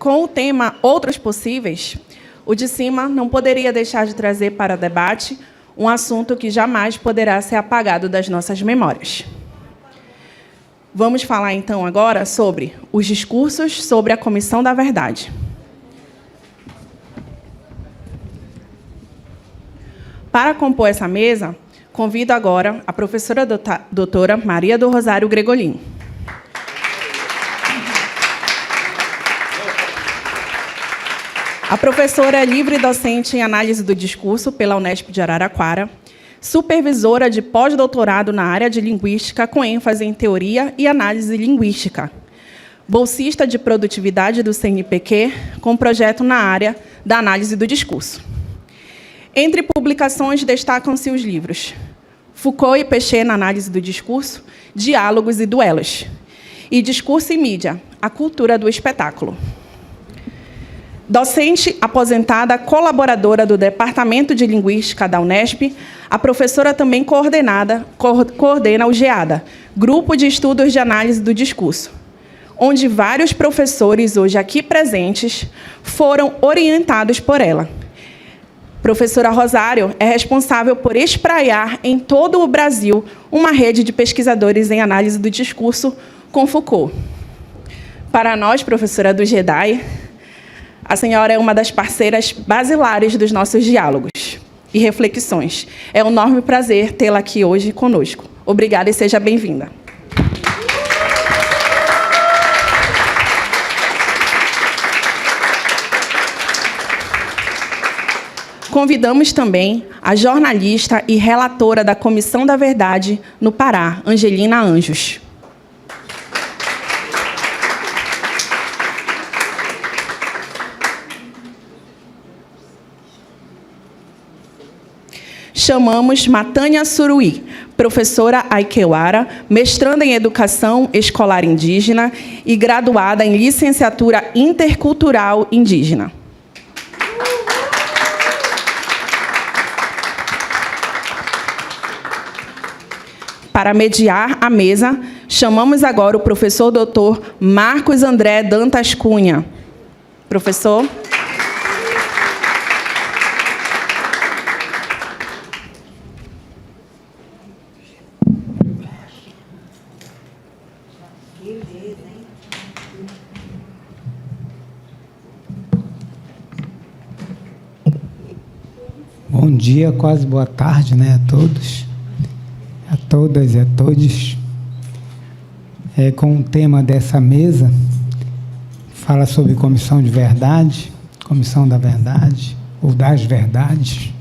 Com o tema Outros Possíveis, o de cima não poderia deixar de trazer para debate um assunto que jamais poderá ser apagado das nossas memórias. Vamos falar, então, agora sobre os discursos sobre a Comissão da Verdade. Para compor essa mesa, convido agora a professora doutora Maria do Rosário Gregolin. A professora é livre docente em análise do discurso pela Unesp de Araraquara, supervisora de pós-doutorado na área de linguística com ênfase em teoria e análise linguística, bolsista de produtividade do CNPq com projeto na área da análise do discurso. Entre publicações destacam-se os livros Foucault e Péchet na análise do discurso, Diálogos e Duelos, e Discurso e Mídia, a cultura do espetáculo. Docente aposentada, colaboradora do Departamento de Linguística da Unesp, a professora também coordena o GEADA, Grupo de Estudos de Análise do Discurso, onde vários professores, hoje aqui presentes, foram orientados por ela. Professora Rosário é responsável por espraiar em todo o Brasil uma rede de pesquisadores em análise do discurso com Foucault. Para nós, professora do GEDAI, a senhora é uma das parceiras basilares dos nossos diálogos e reflexões. É um enorme prazer tê-la aqui hoje conosco. Obrigada e seja bem-vinda. Convidamos também a jornalista e relatora da Comissão da Verdade no Pará, Angelina Anjos. Chamamos Matânia Suruí, professora Aikewara, mestranda em Educação Escolar Indígena e graduada em Licenciatura Intercultural Indígena. Para mediar a mesa, chamamos agora o professor doutor Marcos André Dantas Cunha. Professor. Bom dia, quase boa tarde, né, a todos, a todas e a todos. Com o tema dessa mesa, fala sobre comissão de verdade, comissão da verdade, ou das verdades.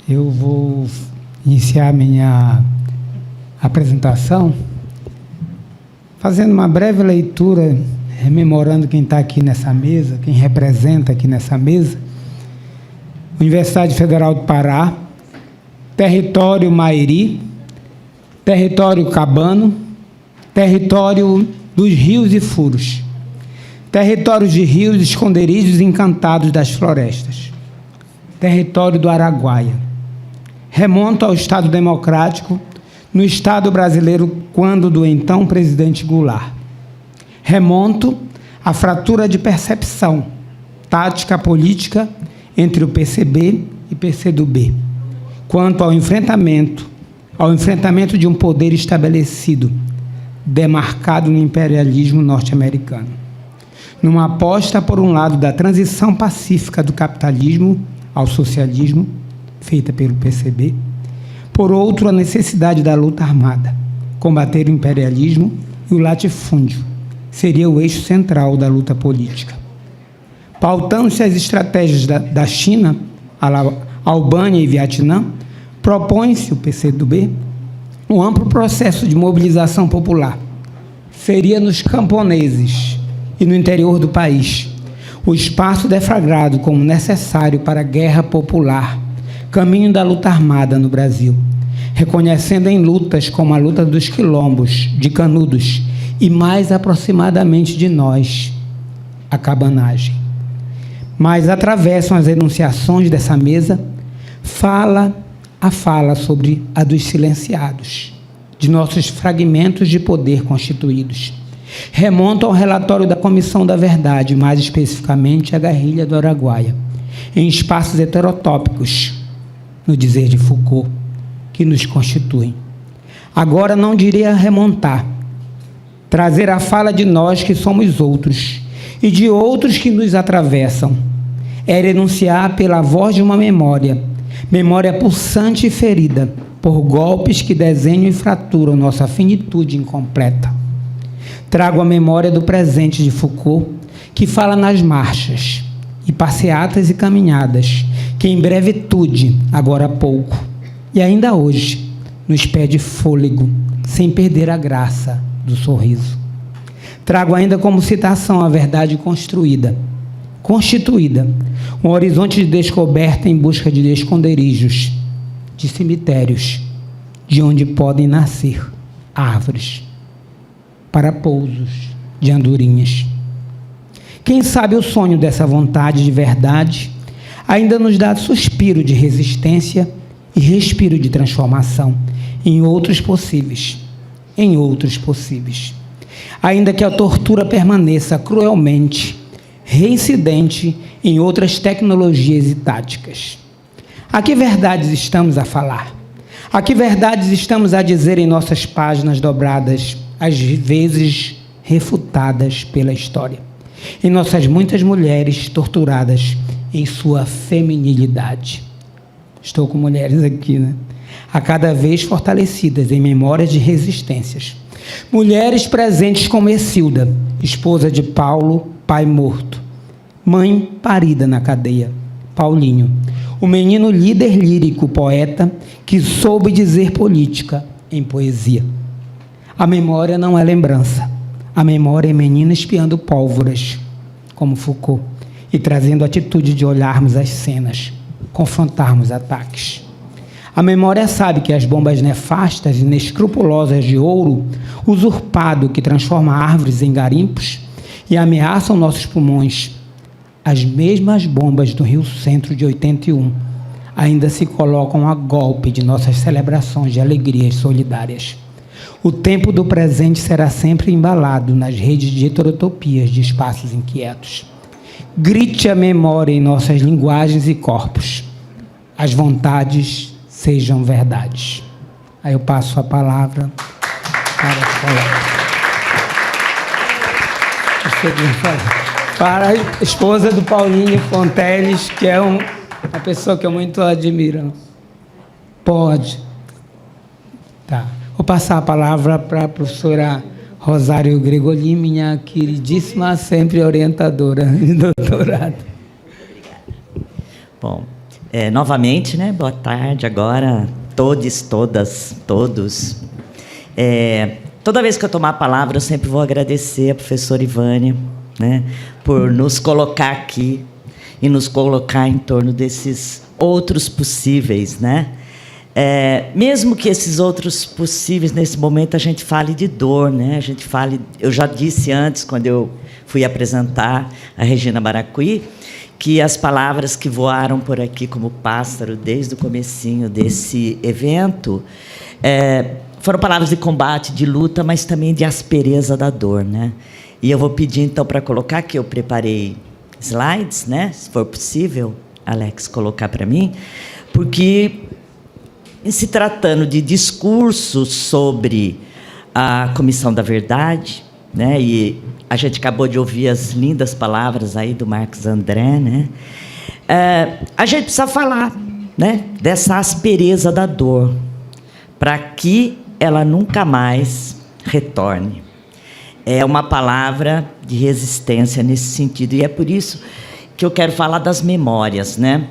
Eu vou iniciar minha apresentação fazendo uma breve leitura, rememorando quem está aqui nessa mesa, quem representa aqui nessa mesa. Universidade Federal do Pará, território Mairi, território Cabano, território dos rios e furos, territórios de rios, esconderijos encantados das florestas, território do Araguaia. Remonto ao Estado Democrático, no Estado brasileiro, quando do então presidente Goulart. Remonto à fratura de percepção, tática política, entre o PCB e PCdoB, quanto ao enfrentamento de um poder estabelecido, demarcado no imperialismo norte-americano. Numa aposta, por um lado, da transição pacífica do capitalismo ao socialismo, feita pelo PCB, por outro, a necessidade da luta armada, combater o imperialismo e o latifúndio, seria o eixo central da luta política. Pautando-se as estratégias da China, Albânia e Vietnã, propõe-se o PCdoB um amplo processo de mobilização popular. Seria nos camponeses e no interior do país o espaço deflagrado como necessário para a guerra popular, caminho da luta armada no Brasil, reconhecendo em lutas como a luta dos quilombos, de Canudos e, mais aproximadamente de nós, a cabanagem. Mas atravessam as enunciações dessa mesa, fala sobre a dos silenciados, de nossos fragmentos de poder constituídos, remontam ao relatório da Comissão da Verdade, mais especificamente a guerrilha do Araguaia, em espaços heterotópicos, no dizer de Foucault, que nos constituem. Agora não diria remontar, trazer a fala de nós que somos outros e de outros que nos atravessam. Era enunciar pela voz de uma memória pulsante e ferida, por golpes que desenham e fraturam nossa finitude incompleta. Trago a memória do presente de Foucault, que fala nas marchas, e passeatas e caminhadas, que em brevetude, agora há pouco, e ainda hoje, nos pede fôlego, sem perder a graça do sorriso. Trago ainda como citação a verdade constituída, um horizonte de descoberta em busca de esconderijos, de cemitérios, de onde podem nascer árvores, para pousos de andorinhas. Quem sabe o sonho dessa vontade de verdade ainda nos dá suspiro de resistência e respiro de transformação em outros possíveis, ainda que a tortura permaneça cruelmente reincidente em outras tecnologias e táticas. A que verdades estamos a falar? A que verdades estamos a dizer em nossas páginas dobradas, às vezes refutadas pela história? Em nossas muitas mulheres torturadas em sua feminilidade. Estou com mulheres aqui, né? A cada vez fortalecidas em memórias de resistências. Mulheres presentes como Ercilda, esposa de Paulo, pai morto. Mãe parida na cadeia, Paulinho. O menino líder lírico, poeta, que soube dizer política em poesia. A memória não é lembrança. A memória é menina espiando pólvoras, como Foucault, e trazendo a atitude de olharmos as cenas, confrontarmos ataques. A memória sabe que as bombas nefastas e inescrupulosas de ouro, usurpado que transforma árvores em garimpos e ameaçam nossos pulmões, as mesmas bombas do Rio Centro de 81 ainda se colocam a golpe de nossas celebrações de alegrias solidárias. O tempo do presente será sempre embalado nas redes de heterotopias de espaços inquietos. Grite a memória em nossas linguagens e corpos. As vontades sejam verdades. Aí eu passo a palavra para a esposa do Paulinho Fonteles, que é uma pessoa que eu muito admiro. Pode. Tá. Vou passar a palavra para a professora Rosário Gregolin, minha queridíssima, sempre orientadora de doutorado. Bom, novamente, né? Boa tarde agora, todos. Toda vez que eu tomar a palavra, eu sempre vou agradecer a professora Ivânia, né, por nos colocar aqui e nos colocar em torno desses outros possíveis, né? Mesmo que esses outros possíveis, nesse momento, a gente fale de dor, né? Eu já disse antes, quando eu fui apresentar a Regina Baracuí, que as palavras que voaram por aqui como pássaro desde o comecinho desse evento foram palavras de combate, de luta, mas também de aspereza da dor, né? E eu vou pedir, então, para colocar, que eu preparei slides, né? Se for possível, Alex, colocar para mim, porque, em se tratando de discurso sobre a Comissão da Verdade, né? E a gente acabou de ouvir as lindas palavras aí do Marcos André, né? A gente precisa falar, né, dessa aspereza da dor, para que ela nunca mais retorne. É uma palavra de resistência nesse sentido, e é por isso que eu quero falar das memórias, né?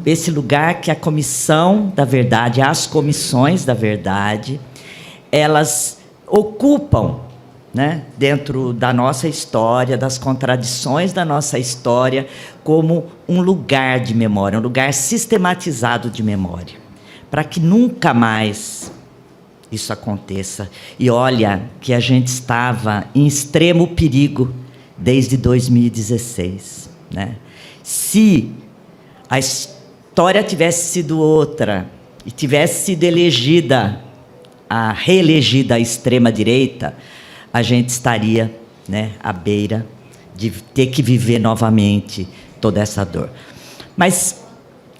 Esse lugar que a Comissão da Verdade, as comissões da verdade, elas ocupam, né, dentro da nossa história, das contradições da nossa história, como um lugar de memória, um lugar sistematizado de memória, para que nunca mais isso aconteça. E olha que a gente estava em extremo perigo desde 2016, né? Se a história tivesse sido outra e tivesse sido reelegida a extrema-direita, a gente estaria né, à beira de ter que viver novamente toda essa dor. Mas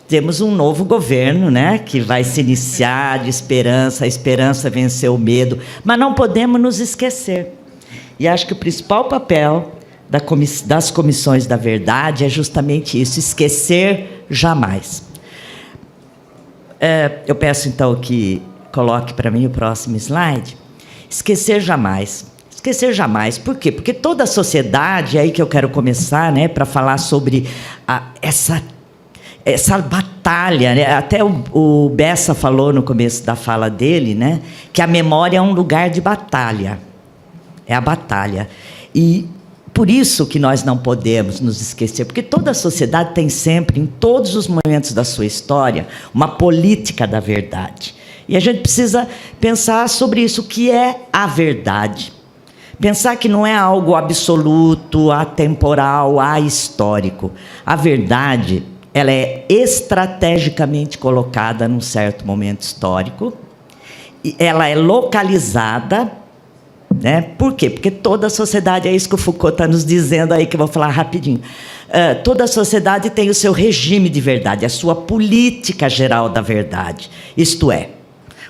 temos um novo governo, né, que vai se iniciar de esperança, a esperança venceu o medo, mas não podemos nos esquecer. E acho que o principal papel das comissões da verdade é justamente isso, esquecer jamais. Eu peço, então, que coloque para mim o próximo slide. Esquecer jamais. Esquecer jamais. Por quê? Porque toda a sociedade, é aí que eu quero começar, né, para falar sobre essa batalha, né? Até o Bessa falou no começo da fala dele, né, que a memória é um lugar de batalha. É a batalha. E por isso que nós não podemos nos esquecer, porque toda a sociedade tem sempre, em todos os momentos da sua história, uma política da verdade. E a gente precisa pensar sobre isso, o que é a verdade. Pensar que não é algo absoluto, atemporal, ahistórico. A verdade, ela é estrategicamente colocada num certo momento histórico, e ela é localizada, né? Por quê? Porque toda a sociedade, é isso que o Foucault está nos dizendo aí, que eu vou falar rapidinho. Toda a sociedade tem o seu regime de verdade, a sua política geral da verdade. Isto é,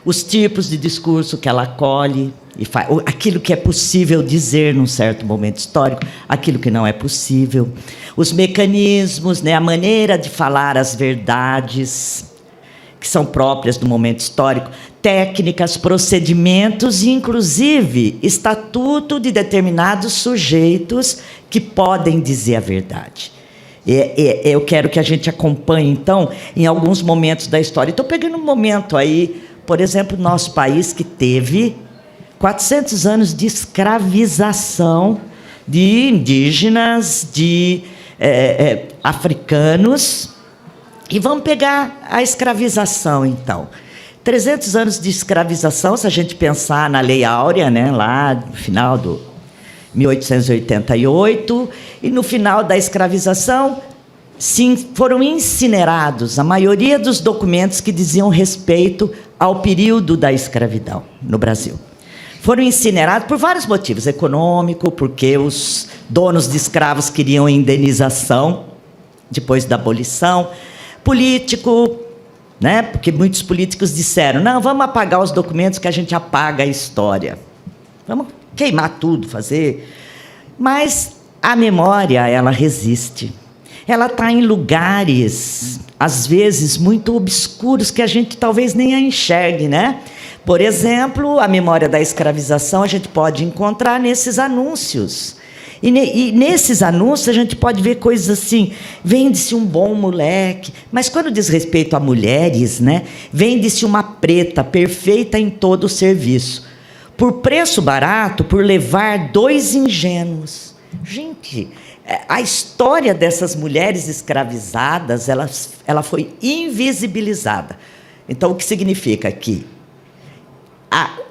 os tipos de discurso que ela acolhe, e faz, aquilo que é possível dizer num certo momento histórico, aquilo que não é possível, os mecanismos, né, a maneira de falar as verdades que são próprias do momento histórico, técnicas, procedimentos e, inclusive, estatuto de determinados sujeitos que podem dizer a verdade. Eu quero que a gente acompanhe, então, em alguns momentos da história. Estou pegando um momento aí, por exemplo, nosso país que teve 400 anos de escravização de indígenas, de africanos. E vamos pegar a escravização, então. 300 anos de escravização, se a gente pensar na Lei Áurea, né, lá no final do 1888, e no final da escravização, sim, foram incinerados a maioria dos documentos que diziam respeito ao período da escravidão no Brasil. Foram incinerados por vários motivos, econômico, porque os donos de escravos queriam indenização depois da abolição, político, né? Porque muitos políticos disseram, não, vamos apagar os documentos que a gente apaga a história. Vamos queimar tudo, fazer. Mas a memória, ela resiste. Ela está em lugares, às vezes, muito obscuros, que a gente talvez nem a enxergue, né? Por exemplo, a memória da escravização a gente pode encontrar nesses anúncios. E nesses anúncios a gente pode ver coisas assim, vende-se um bom moleque, mas quando diz respeito a mulheres, né, vende-se uma preta perfeita em todo o serviço, por preço barato, por levar 2 ingênuos. Gente, a história dessas mulheres escravizadas, ela foi invisibilizada. Então, o que significa que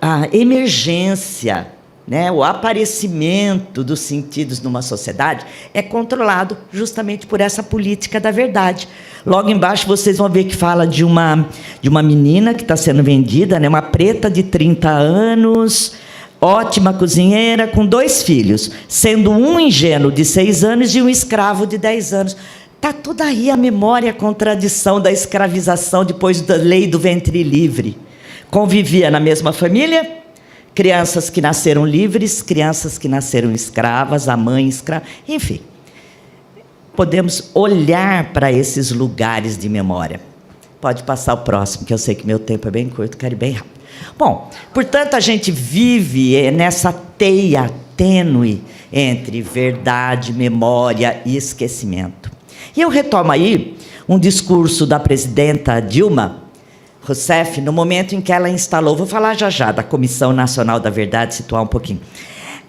a emergência, né, o aparecimento dos sentidos numa sociedade é controlado justamente por essa política da verdade. Logo embaixo vocês vão ver que fala de uma menina que está sendo vendida, né, uma preta de 30 anos, ótima cozinheira, com 2 filhos, sendo um ingênuo de 6 anos e um escravo de 10 anos. Está toda aí a memória, a contradição da escravização depois da lei do ventre livre. Convivia na mesma família, crianças que nasceram livres, crianças que nasceram escravas, a mãe escrava, enfim. Podemos olhar para esses lugares de memória. Pode passar o próximo, que eu sei que meu tempo é bem curto, quero ir bem rápido. Bom, portanto, a gente vive nessa teia tênue entre verdade, memória e esquecimento. E eu retomo aí um discurso da presidenta Dilma Rousseff, no momento em que ela instalou, vou falar já da Comissão Nacional da Verdade, situar um pouquinho.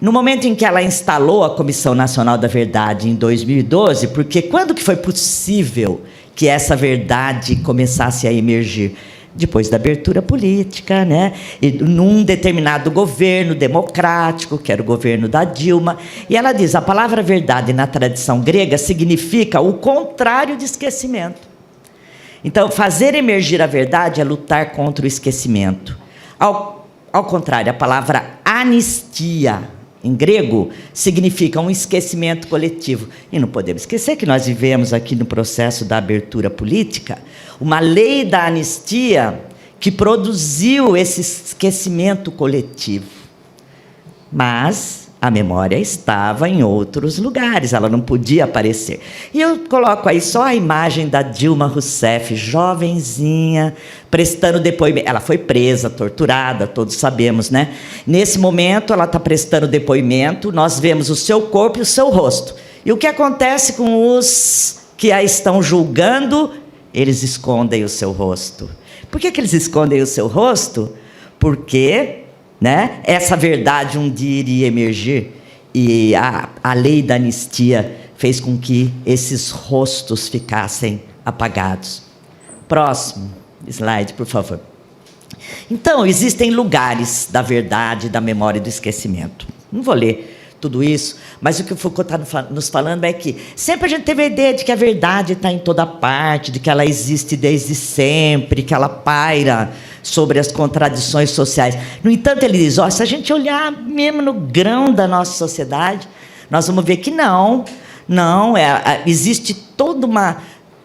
No momento em que ela instalou a Comissão Nacional da Verdade, em 2012, porque quando que foi possível que essa verdade começasse a emergir? Depois da abertura política, né? E num determinado governo democrático, que era o governo da Dilma. E ela diz, a palavra verdade na tradição grega significa o contrário de esquecimento. Então, fazer emergir a verdade é lutar contra o esquecimento. Ao contrário, a palavra anistia em grego, significa um esquecimento coletivo. E não podemos esquecer que nós vivemos aqui no processo da abertura política uma lei da anistia que produziu esse esquecimento coletivo. Mas a memória estava em outros lugares, ela não podia aparecer. E eu coloco aí só a imagem da Dilma Rousseff, jovenzinha, prestando depoimento. Ela foi presa, torturada, todos sabemos, né? Nesse momento, ela está prestando depoimento, nós vemos o seu corpo e o seu rosto. E o que acontece com os que a estão julgando? Eles escondem o seu rosto. Por que eles escondem o seu rosto? Porque... né? Essa verdade um dia iria emergir e a lei da anistia fez com que esses rostos ficassem apagados. Próximo slide, por favor. Então, existem lugares da verdade, da memória e do esquecimento. Não vou ler tudo isso, mas o que o Foucault está nos falando é que sempre a gente teve a ideia de que a verdade está em toda parte, de que ela existe desde sempre, que ela paira sobre as contradições sociais. No entanto, ele diz, se a gente olhar mesmo no grão da nossa sociedade, nós vamos ver que não, existe toda uma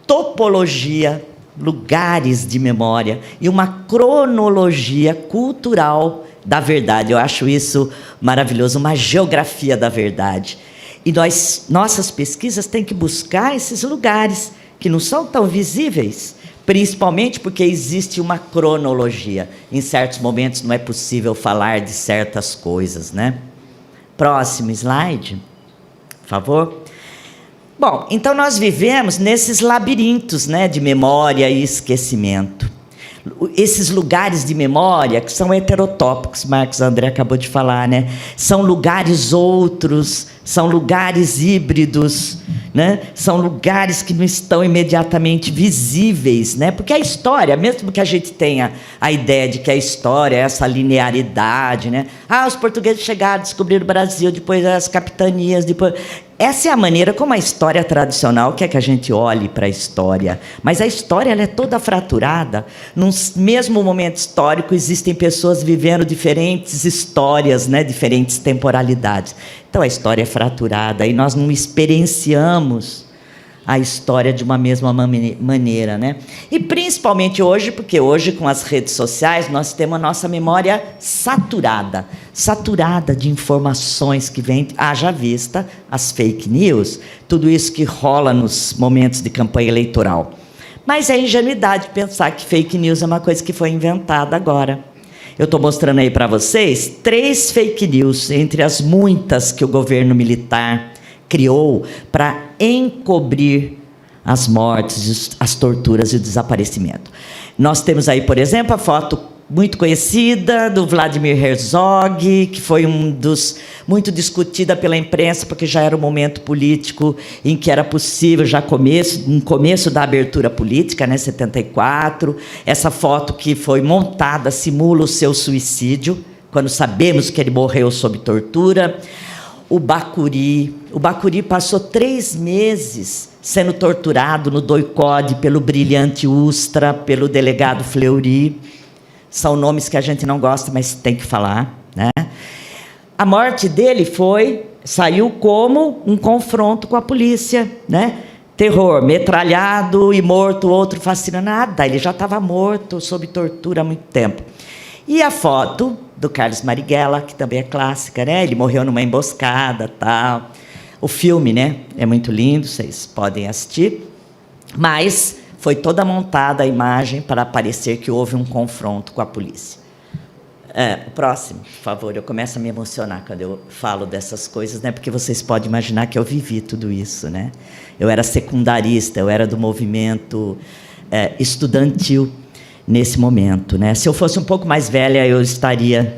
topologia, lugares de memória e uma cronologia cultural da verdade. Eu acho isso maravilhoso, uma geografia da verdade. E nossas pesquisas têm que buscar esses lugares que não são tão visíveis, principalmente porque existe uma cronologia. Em certos momentos não é possível falar de certas coisas, né? Próximo slide, por favor. Bom, então nós vivemos nesses labirintos, né, de memória e esquecimento. Esses lugares de memória que são heterotópicos, Marcos André acabou de falar, né? São lugares outros, são lugares híbridos, né? São lugares que não estão imediatamente visíveis, né? Porque a história, mesmo que a gente tenha a ideia de que a história é essa linearidade, né? Os portugueses chegaram, descobriram o Brasil, depois as capitanias, depois... Essa é a maneira como a história tradicional quer que a gente olhe para a história. Mas a história ela é toda fraturada. Num mesmo momento histórico, existem pessoas vivendo diferentes histórias, né? Diferentes temporalidades. Então, a história é fraturada e nós não experienciamos a história de uma mesma maneira, né? E principalmente hoje, porque hoje, com as redes sociais, nós temos a nossa memória saturada de informações que vêm, haja vista as fake news, tudo isso que rola nos momentos de campanha eleitoral. Mas é ingenuidade pensar que fake news é uma coisa que foi inventada agora. Eu estou mostrando aí para vocês 3 fake news, entre as muitas que o governo militar criou para encobrir as mortes, as torturas e o desaparecimento. Nós temos aí, por exemplo, a foto muito conhecida do Vladimir Herzog, que foi muito discutida pela imprensa, porque já era um momento político em que era possível, um começo da abertura política, né, 74. Essa foto que foi montada simula o seu suicídio, quando sabemos que ele morreu sob tortura. O Bacuri passou 3 meses sendo torturado no doicode pelo brilhante Ustra, pelo delegado Fleury. São nomes que a gente não gosta, mas tem que falar, né? A morte dele saiu como um confronto com a polícia, né? Terror, metralhado e morto, outro fascinado. Nada, ele já estava morto, sob tortura há muito tempo. E a foto do Carlos Marighella, que também é clássica, né? Ele morreu numa emboscada, tal. O filme, né? É muito lindo, vocês podem assistir. Mas foi toda montada a imagem para parecer que houve um confronto com a polícia. O próximo, por favor. Eu começo a me emocionar quando eu falo dessas coisas, né? Porque vocês podem imaginar que eu vivi tudo isso, né? Eu era secundarista, eu era do movimento estudantil nesse momento, né? Se eu fosse um pouco mais velha, eu estaria,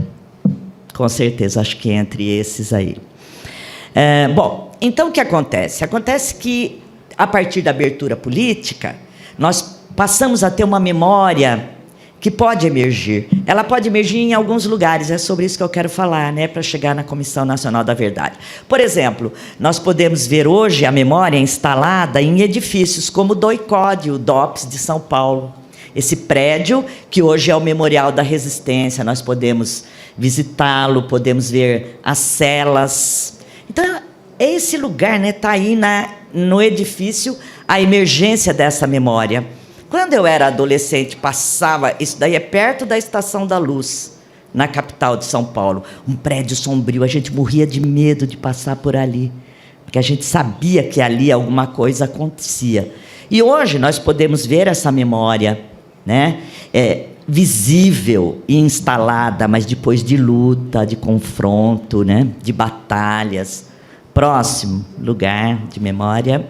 com certeza, acho que entre esses aí. Bom, então o que acontece? Acontece que, a partir da abertura política, nós passamos a ter uma memória que pode emergir. Ela pode emergir em alguns lugares, é sobre isso que eu quero falar, né, para chegar na Comissão Nacional da Verdade. Por exemplo, nós podemos ver hoje a memória instalada em edifícios como o DOICOD, o DOPS de São Paulo. Esse prédio, que hoje é o Memorial da Resistência, nós podemos visitá-lo, podemos ver as celas. Então, esse lugar, né, está aí no edifício a emergência dessa memória. Quando eu era adolescente, passava, isso daí é perto da Estação da Luz, na capital de São Paulo, um prédio sombrio, a gente morria de medo de passar por ali, porque a gente sabia que ali alguma coisa acontecia. E hoje nós podemos ver essa memória, né, visível e instalada, mas depois de luta, de confronto, né, de batalhas. Próximo lugar de memória.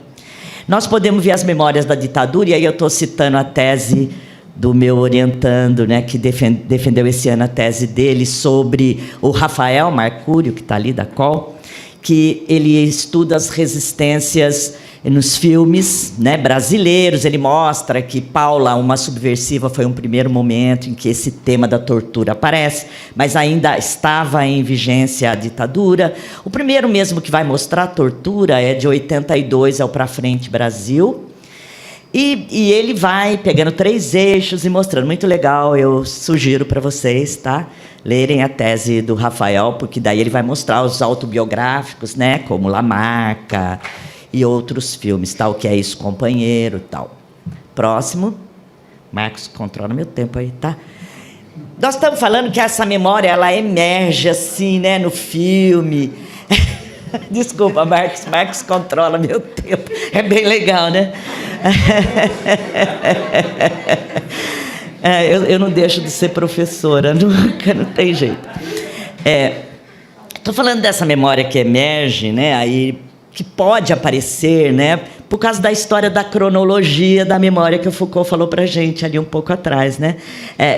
Nós podemos ver as memórias da ditadura, e aí eu estou citando a tese do meu orientando, né, que defendeu esse ano a tese dele sobre o Rafael Marcúrio, que está ali da COL, que ele estuda as resistências nos filmes, né, brasileiros. Ele mostra que Paula, uma subversiva, foi um primeiro momento em que esse tema da tortura aparece, mas ainda estava em vigência a ditadura. O primeiro mesmo que vai mostrar a tortura é de 82, é o Pra Frente Brasil. E ele vai pegando 3 eixos e mostrando. Muito legal, eu sugiro para vocês, tá, lerem a tese do Rafael, porque daí ele vai mostrar os autobiográficos, né, como Lamarca e outros filmes, tal, que é isso, companheiro, tal. Próximo. Marcos, controla meu tempo aí, tá? Nós estamos falando que essa memória, ela emerge assim, né, no filme. Desculpa, Marcos controla meu tempo. É bem legal, né? Eu não deixo de ser professora, nunca, não tem jeito. Estou falando dessa memória que emerge, né, aí, que pode aparecer, né, por causa da história da cronologia da memória que o Foucault falou para a gente ali um pouco atrás, né,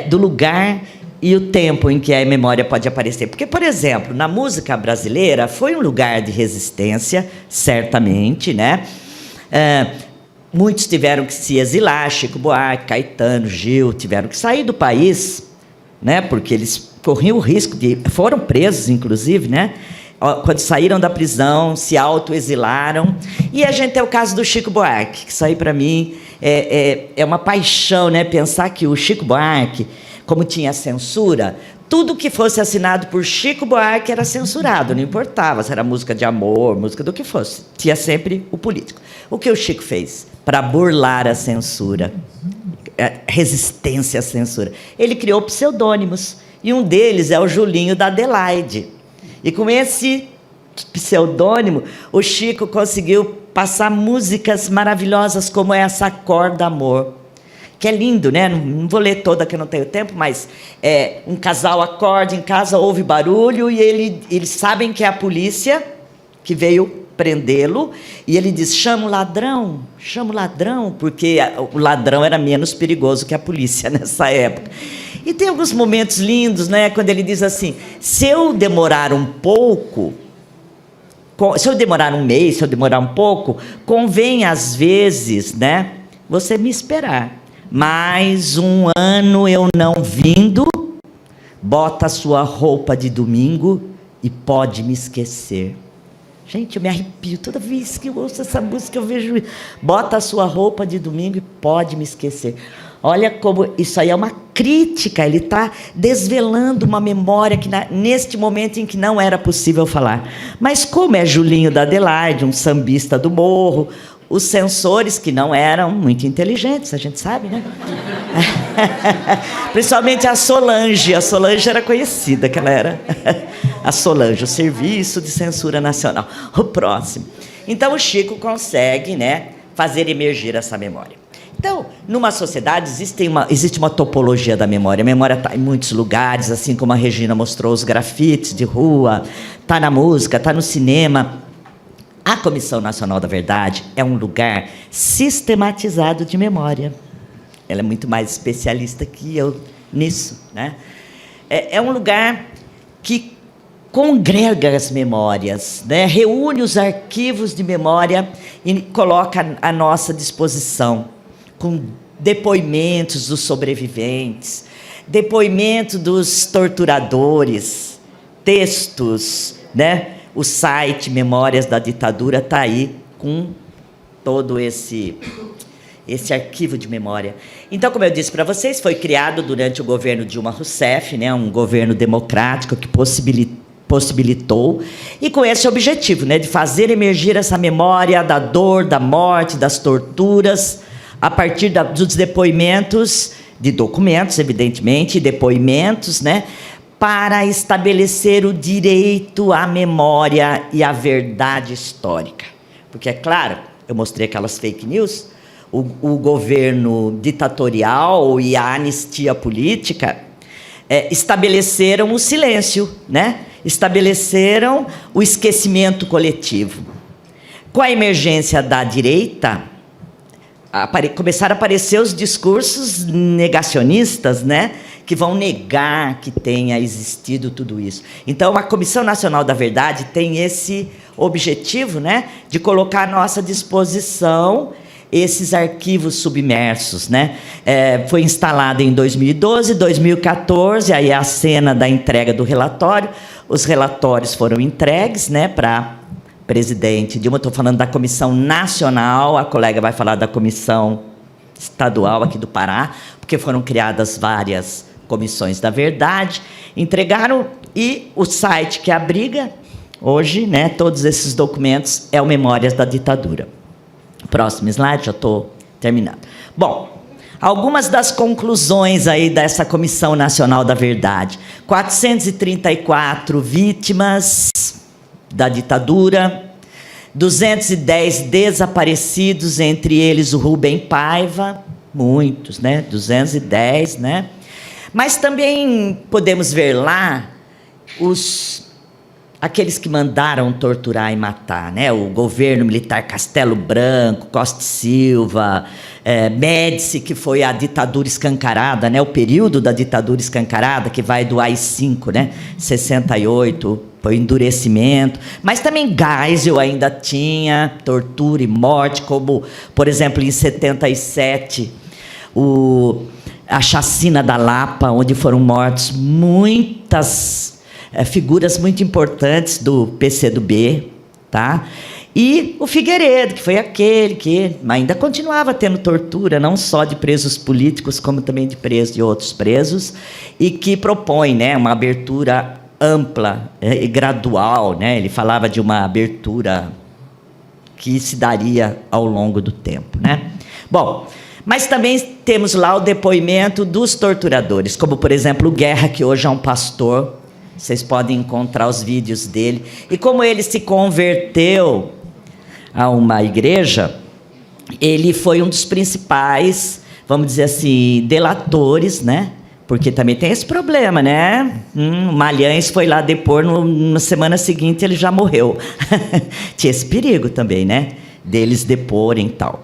do lugar e o tempo em que a memória pode aparecer. Porque, por exemplo, na música brasileira foi um lugar de resistência, certamente, né? Muitos tiveram que se exilar, Chico Buarque, Caetano, Gil, tiveram que sair do país, né? Porque eles corriam o risco de... Foram presos, inclusive, né? Quando saíram da prisão, se autoexilaram. E a gente tem o caso do Chico Buarque, que isso aí, para mim, é uma paixão, né? Pensar que o Chico Buarque, como tinha censura, tudo que fosse assinado por Chico Buarque era censurado, não importava se era música de amor, música do que fosse. Tinha sempre o político. O que o Chico fez para burlar a censura, a resistência à censura? Ele criou pseudônimos, e um deles é o Julinho da Adelaide. E com esse pseudônimo, o Chico conseguiu passar músicas maravilhosas como essa Acorda Amor, que é lindo, né? Não vou ler toda, que eu não tenho tempo, mas um casal acorda em casa, ouve barulho, e eles sabem que é a polícia que veio prendê-lo, e ele diz, chama o ladrão, porque o ladrão era menos perigoso que a polícia nessa época. E tem alguns momentos lindos, né? Quando ele diz assim, se eu demorar um pouco, se eu demorar um mês, se eu demorar um pouco, convém, às vezes, né, você me esperar. Mais um ano eu não vindo, bota a sua roupa de domingo e pode me esquecer. Gente, eu me arrepio toda vez que eu ouço essa música, eu vejo isso. Bota a sua roupa de domingo e pode me esquecer. Olha como isso aí é uma crítica, ele está desvelando uma memória que neste momento em que não era possível falar. Mas como é Julinho da Adelaide, um sambista do morro, os censores, que não eram muito inteligentes, a gente sabe, né? Principalmente a Solange. A Solange era conhecida, que ela era a Solange, o Serviço de Censura Nacional. O próximo. Então, o Chico consegue, né, fazer emergir essa memória. Então, numa sociedade, existe uma topologia da memória. A memória está em muitos lugares, assim como a Regina mostrou, os grafites de rua, está na música, está no cinema. A Comissão Nacional da Verdade é um lugar sistematizado de memória. Ela é muito mais especialista que eu nisso, né? É um lugar que congrega as memórias, né? Reúne os arquivos de memória e coloca à nossa disposição, com depoimentos dos sobreviventes, depoimentos dos torturadores, textos, né? O site Memórias da Ditadura está aí com todo esse esse arquivo de memória. Então, como eu disse para vocês, foi criado durante o governo Dilma Rousseff, né, um governo democrático que possibilitou, e com esse objetivo, né, de fazer emergir essa memória da dor, da morte, das torturas, a partir dos depoimentos, de documentos, evidentemente, e depoimentos, né, para estabelecer o direito à memória e à verdade histórica. Porque, é claro, eu mostrei aquelas fake news, o governo ditatorial e a anistia política estabeleceram o silêncio, né? Estabeleceram o esquecimento coletivo. Com a emergência da direita, começaram a aparecer os discursos negacionistas, né? Que vão negar que tenha existido tudo isso. Então, a Comissão Nacional da Verdade tem esse objetivo, né? De colocar à nossa disposição esses arquivos submersos, né? Foi instalada em 2012, 2014, aí a cena da entrega do relatório. Os relatórios foram entregues, né, para presidente Dilma. Estou falando da Comissão Nacional, a colega vai falar da Comissão Estadual aqui do Pará, porque foram criadas várias comissões da verdade. Entregaram, e o site que abriga hoje, né, todos esses documentos é o Memórias da Ditadura. Próximo slide, já estou terminando. Bom, algumas das conclusões aí dessa Comissão Nacional da Verdade. 434 vítimas da ditadura, 210 desaparecidos, entre eles o Rubem Paiva, muitos, né? 210, né? Mas também podemos ver lá aqueles que mandaram torturar e matar, né? O governo militar Castelo Branco, Costa e Silva, Médici, que foi a ditadura escancarada, né? O período da ditadura escancarada, que vai do AI-5, né? 68, foi endurecimento. Mas também Geisel ainda tinha tortura e morte, como, por exemplo, em 77, a chacina da Lapa, onde foram mortos muitas figuras muito importantes do PCdoB, tá? E o Figueiredo, que foi aquele que ainda continuava tendo tortura, não só de presos políticos, como também de outros presos, e que propõe, né, uma abertura ampla e gradual, né? Ele falava de uma abertura que se daria ao longo do tempo, né? Bom, mas também temos lá o depoimento dos torturadores, como, por exemplo, o Guerra, que hoje é um pastor. Vocês podem encontrar os vídeos dele. E como ele se converteu a uma igreja, ele foi um dos principais, vamos dizer assim, delatores, né? Porque também tem esse problema, né? Malhães foi lá depor, na semana seguinte ele já morreu. Tinha esse perigo também, né? Deles deporem e tal.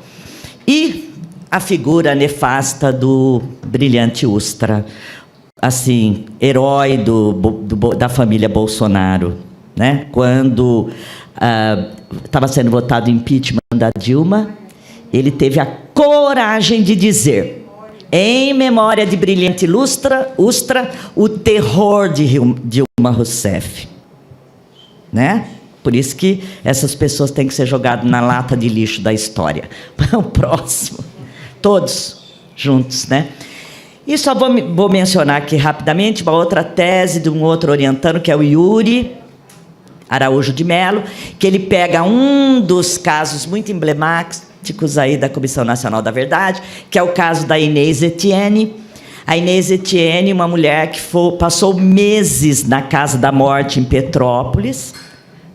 E a figura nefasta do brilhante Ustra, assim, herói da família Bolsonaro, né? Quando estava sendo votado impeachment da Dilma, ele teve a coragem de dizer, em memória de brilhante Ustra, o terror de Dilma Rousseff, né? Por isso que essas pessoas têm que ser jogadas na lata de lixo da história. O próximo, todos juntos, né? E só vou mencionar aqui rapidamente uma outra tese de um outro orientando, que é o Yuri Araújo de Mello, que ele pega um dos casos muito emblemáticos aí da Comissão Nacional da Verdade, que é o caso da Inês Etienne. A Inês Etienne, uma mulher que passou meses na Casa da Morte em Petrópolis,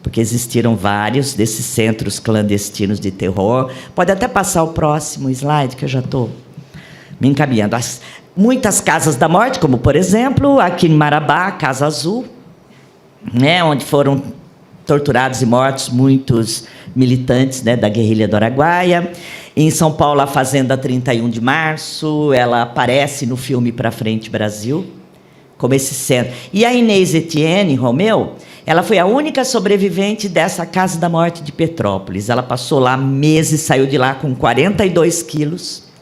porque existiram vários desses centros clandestinos de terror. Pode até passar o próximo slide, que eu já estou me encaminhando. Muitas casas da morte, como, por exemplo, aqui em Marabá, a Casa Azul, né, onde foram torturados e mortos muitos militantes, né, da guerrilha do Araguaia. Em São Paulo, a Fazenda 31 de Março, ela aparece no filme Pra Frente Brasil, como esse centro. E a Inês Etienne Romeu, ela foi a única sobrevivente dessa Casa da Morte de Petrópolis. Ela passou lá meses, saiu de lá com 42 quilos,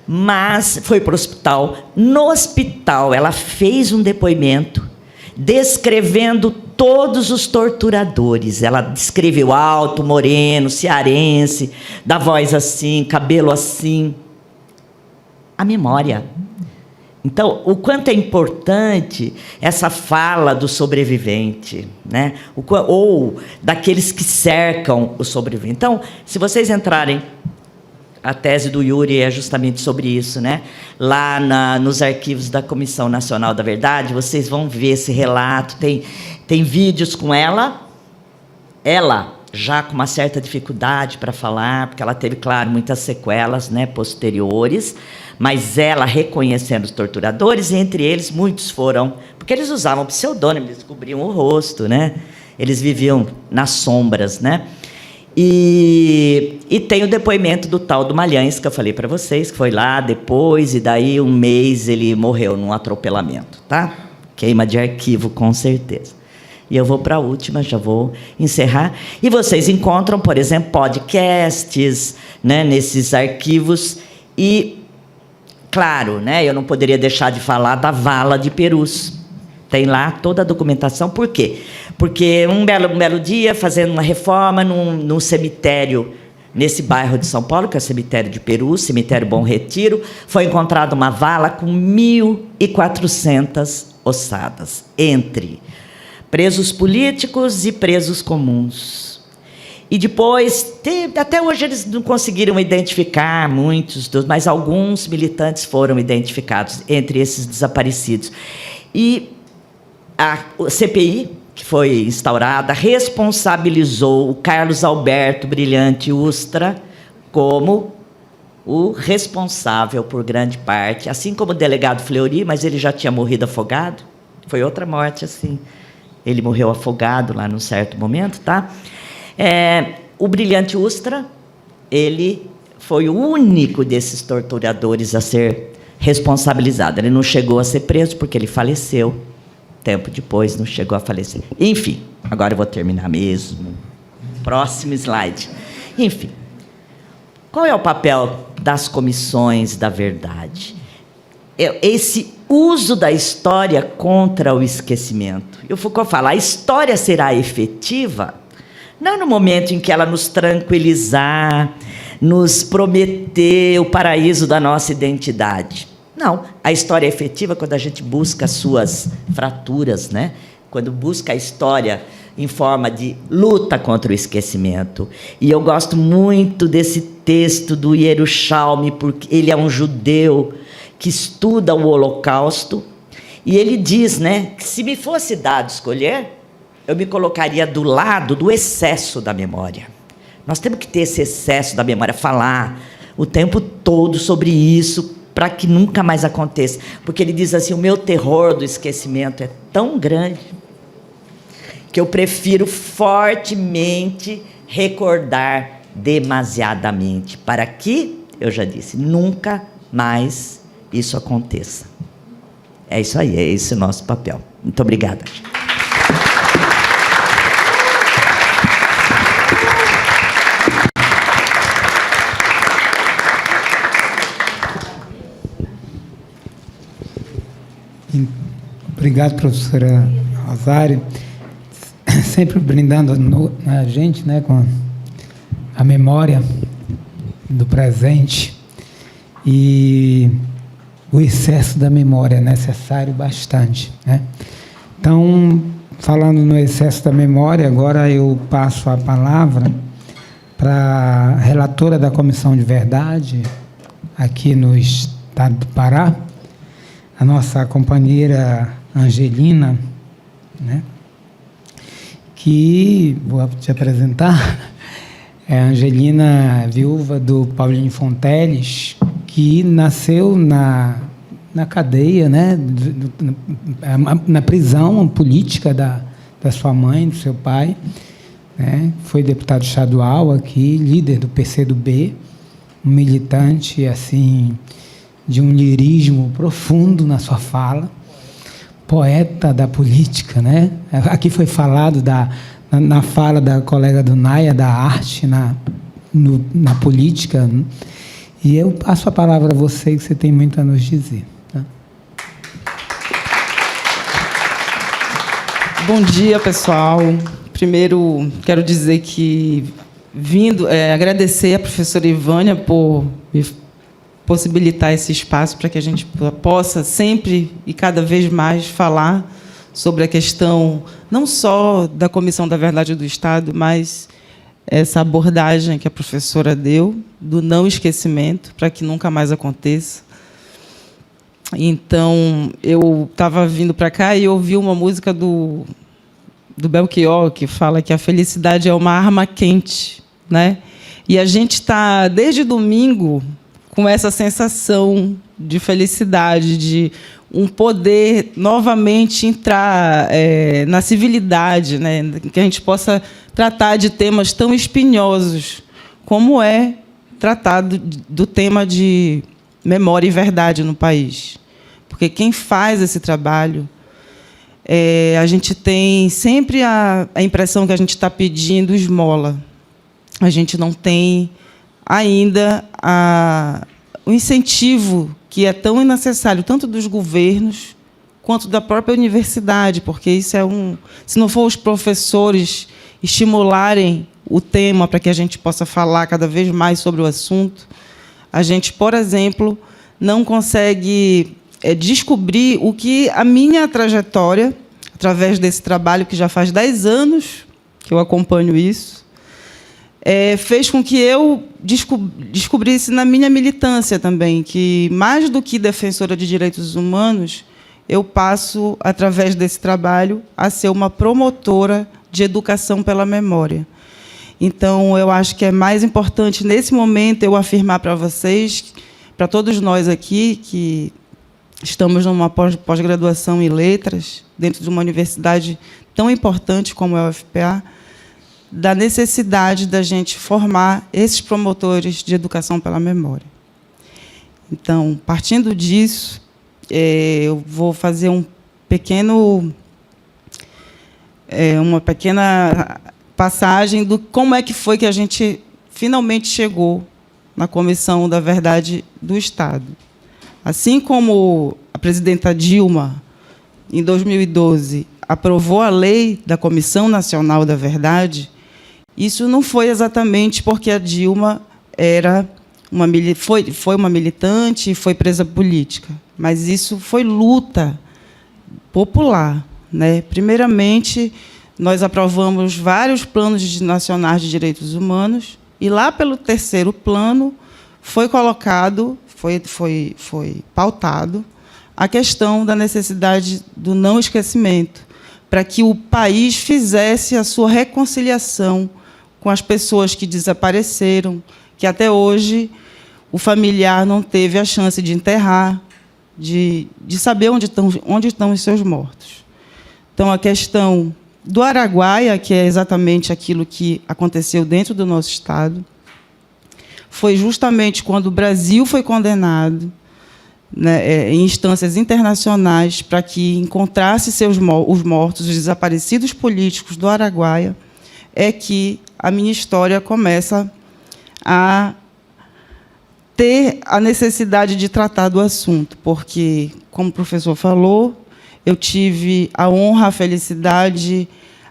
mas foi para o hospital. No hospital, ela fez um depoimento descrevendo todos os torturadores. Ela descreveu alto, moreno, cearense, da voz assim, cabelo assim. A memória. Então, o quanto é importante essa fala do sobrevivente, né? Ou daqueles que cercam o sobrevivente. Então, se vocês entrarem, a tese do Yuri é justamente sobre isso, né? Lá nos arquivos da Comissão Nacional da Verdade, vocês vão ver esse relato, tem vídeos com ela já com uma certa dificuldade para falar, porque ela teve, claro, muitas sequelas, né, posteriores, mas ela reconhecendo os torturadores, e entre eles muitos foram, porque eles usavam pseudônimo, eles cobriam o rosto, né? Eles viviam nas sombras, né? E tem o depoimento do tal do Malhães, que eu falei para vocês, que foi lá depois, e daí um mês ele morreu num atropelamento, tá? Queima de arquivo, com certeza. E eu vou para a última, já vou encerrar. E vocês encontram, por exemplo, podcasts, né, nesses arquivos. E, claro, né, eu não poderia deixar de falar da Vala de Perus. Tem lá toda a documentação. Por quê? Porque um belo dia, fazendo uma reforma num cemitério, nesse bairro de São Paulo, que é o cemitério de Perus, cemitério Bom Retiro, foi encontrada uma vala com 1.400 ossadas, entre presos políticos e presos comuns. E depois, até hoje eles não conseguiram identificar muitos, mas alguns militantes foram identificados entre esses desaparecidos. E a CPI, que foi instaurada, responsabilizou o Carlos Alberto Brilhante Ustra como o responsável por grande parte, assim como o delegado Fleury, mas ele já tinha morrido afogado. Foi outra morte, assim. Ele morreu afogado lá num certo momento, tá? O Brilhante Ustra, ele foi o único desses torturadores a ser responsabilizado. Ele não chegou a ser preso porque ele faleceu. Tempo depois, não chegou a falecer. Enfim, agora eu vou terminar mesmo. Próximo slide. Enfim, qual é o papel das comissões da verdade? Esse uso da história contra o esquecimento. E o Foucault fala, a história será efetiva não no momento em que ela nos tranquilizar, nos prometer o paraíso da nossa identidade. Não, a história é efetiva quando a gente busca as suas fraturas, né? Quando busca a história em forma de luta contra o esquecimento. E eu gosto muito desse texto do Yerushalmi, porque ele é um judeu que estuda o Holocausto, e ele diz, né, que se me fosse dado escolher, eu me colocaria do lado do excesso da memória. Nós temos que ter esse excesso da memória, falar o tempo todo sobre isso, para que nunca mais aconteça. Porque ele diz assim, o meu terror do esquecimento é tão grande que eu prefiro fortemente recordar demasiadamente, para que, eu já disse, nunca mais isso aconteça. É isso aí, é esse o nosso papel. Muito obrigada. Obrigado, professora Rosário, sempre brindando a gente, né, com a memória do presente, e o excesso da memória é necessário bastante, né? Então, falando no excesso da memória, agora eu passo a palavra para a relatora da Comissão de Verdade, aqui no estado do Pará, a nossa companheira Angelina, né, que vou te apresentar, é a Angelina, viúva do Paulinho Fonteles, que nasceu na cadeia, né, na prisão política da sua mãe, do seu pai, né, foi deputado estadual aqui, líder do PCdoB, um militante assim de um lirismo profundo na sua fala, poeta da política, né? Aqui foi falado na fala da colega do Naya, da arte na política, e eu passo a palavra a você, que você tem muito a nos dizer. Tá? Bom dia, pessoal. Primeiro, quero dizer que agradecer à professora Ivânia por me possibilitar esse espaço para que a gente possa sempre e cada vez mais falar sobre a questão não só da Comissão da Verdade do Estado, mas essa abordagem que a professora deu do não esquecimento, para que nunca mais aconteça. Então, eu estava vindo para cá e ouvi uma música do Belchior, que fala que a felicidade é uma arma quente, né? E a gente está, desde domingo, com essa sensação de felicidade, de um poder novamente entrar na civilidade, né? Que a gente possa tratar de temas tão espinhosos como é tratado do tema de memória e verdade no país. Porque quem faz esse trabalho, a gente tem sempre a impressão que a gente está pedindo esmola. A gente não tem ainda o incentivo que é tão necessário, tanto dos governos quanto da própria universidade, porque isso se não for os professores estimularem o tema para que a gente possa falar cada vez mais sobre o assunto, a gente, por exemplo, não consegue descobrir o que a minha trajetória, através desse trabalho que já faz 10 anos que eu acompanho isso, fez com que eu descobrisse na minha militância também, que, mais do que defensora de direitos humanos, eu passo, através desse trabalho, a ser uma promotora de educação pela memória. Então, eu acho que é mais importante, nesse momento, eu afirmar para vocês, para todos nós aqui, que estamos numa pós-graduação em letras, dentro de uma universidade tão importante como é a UFPA, da necessidade da gente formar esses promotores de educação pela memória. Então, partindo disso, eu vou fazer uma pequena passagem do como é que foi que a gente finalmente chegou na Comissão da Verdade do Estado. Assim como a presidenta Dilma, em 2012, aprovou a lei da Comissão Nacional da Verdade, isso não foi exatamente porque a Dilma foi uma militante e foi presa política, mas isso foi luta popular, né? Primeiramente, nós aprovamos vários planos nacionais de direitos humanos e, lá pelo 3º plano, foi colocado, foi pautado a questão da necessidade do não esquecimento, para que o país fizesse a sua reconciliação com as pessoas que desapareceram, que até hoje o familiar não teve a chance de enterrar, de saber onde estão os seus mortos. Então, a questão do Araguaia, que é exatamente aquilo que aconteceu dentro do nosso Estado, foi justamente quando o Brasil foi condenado, né, em instâncias internacionais para que encontrasse os mortos, os desaparecidos políticos do Araguaia, é que a minha história começa a ter a necessidade de tratar do assunto, porque, como o professor falou, eu tive a honra, a felicidade,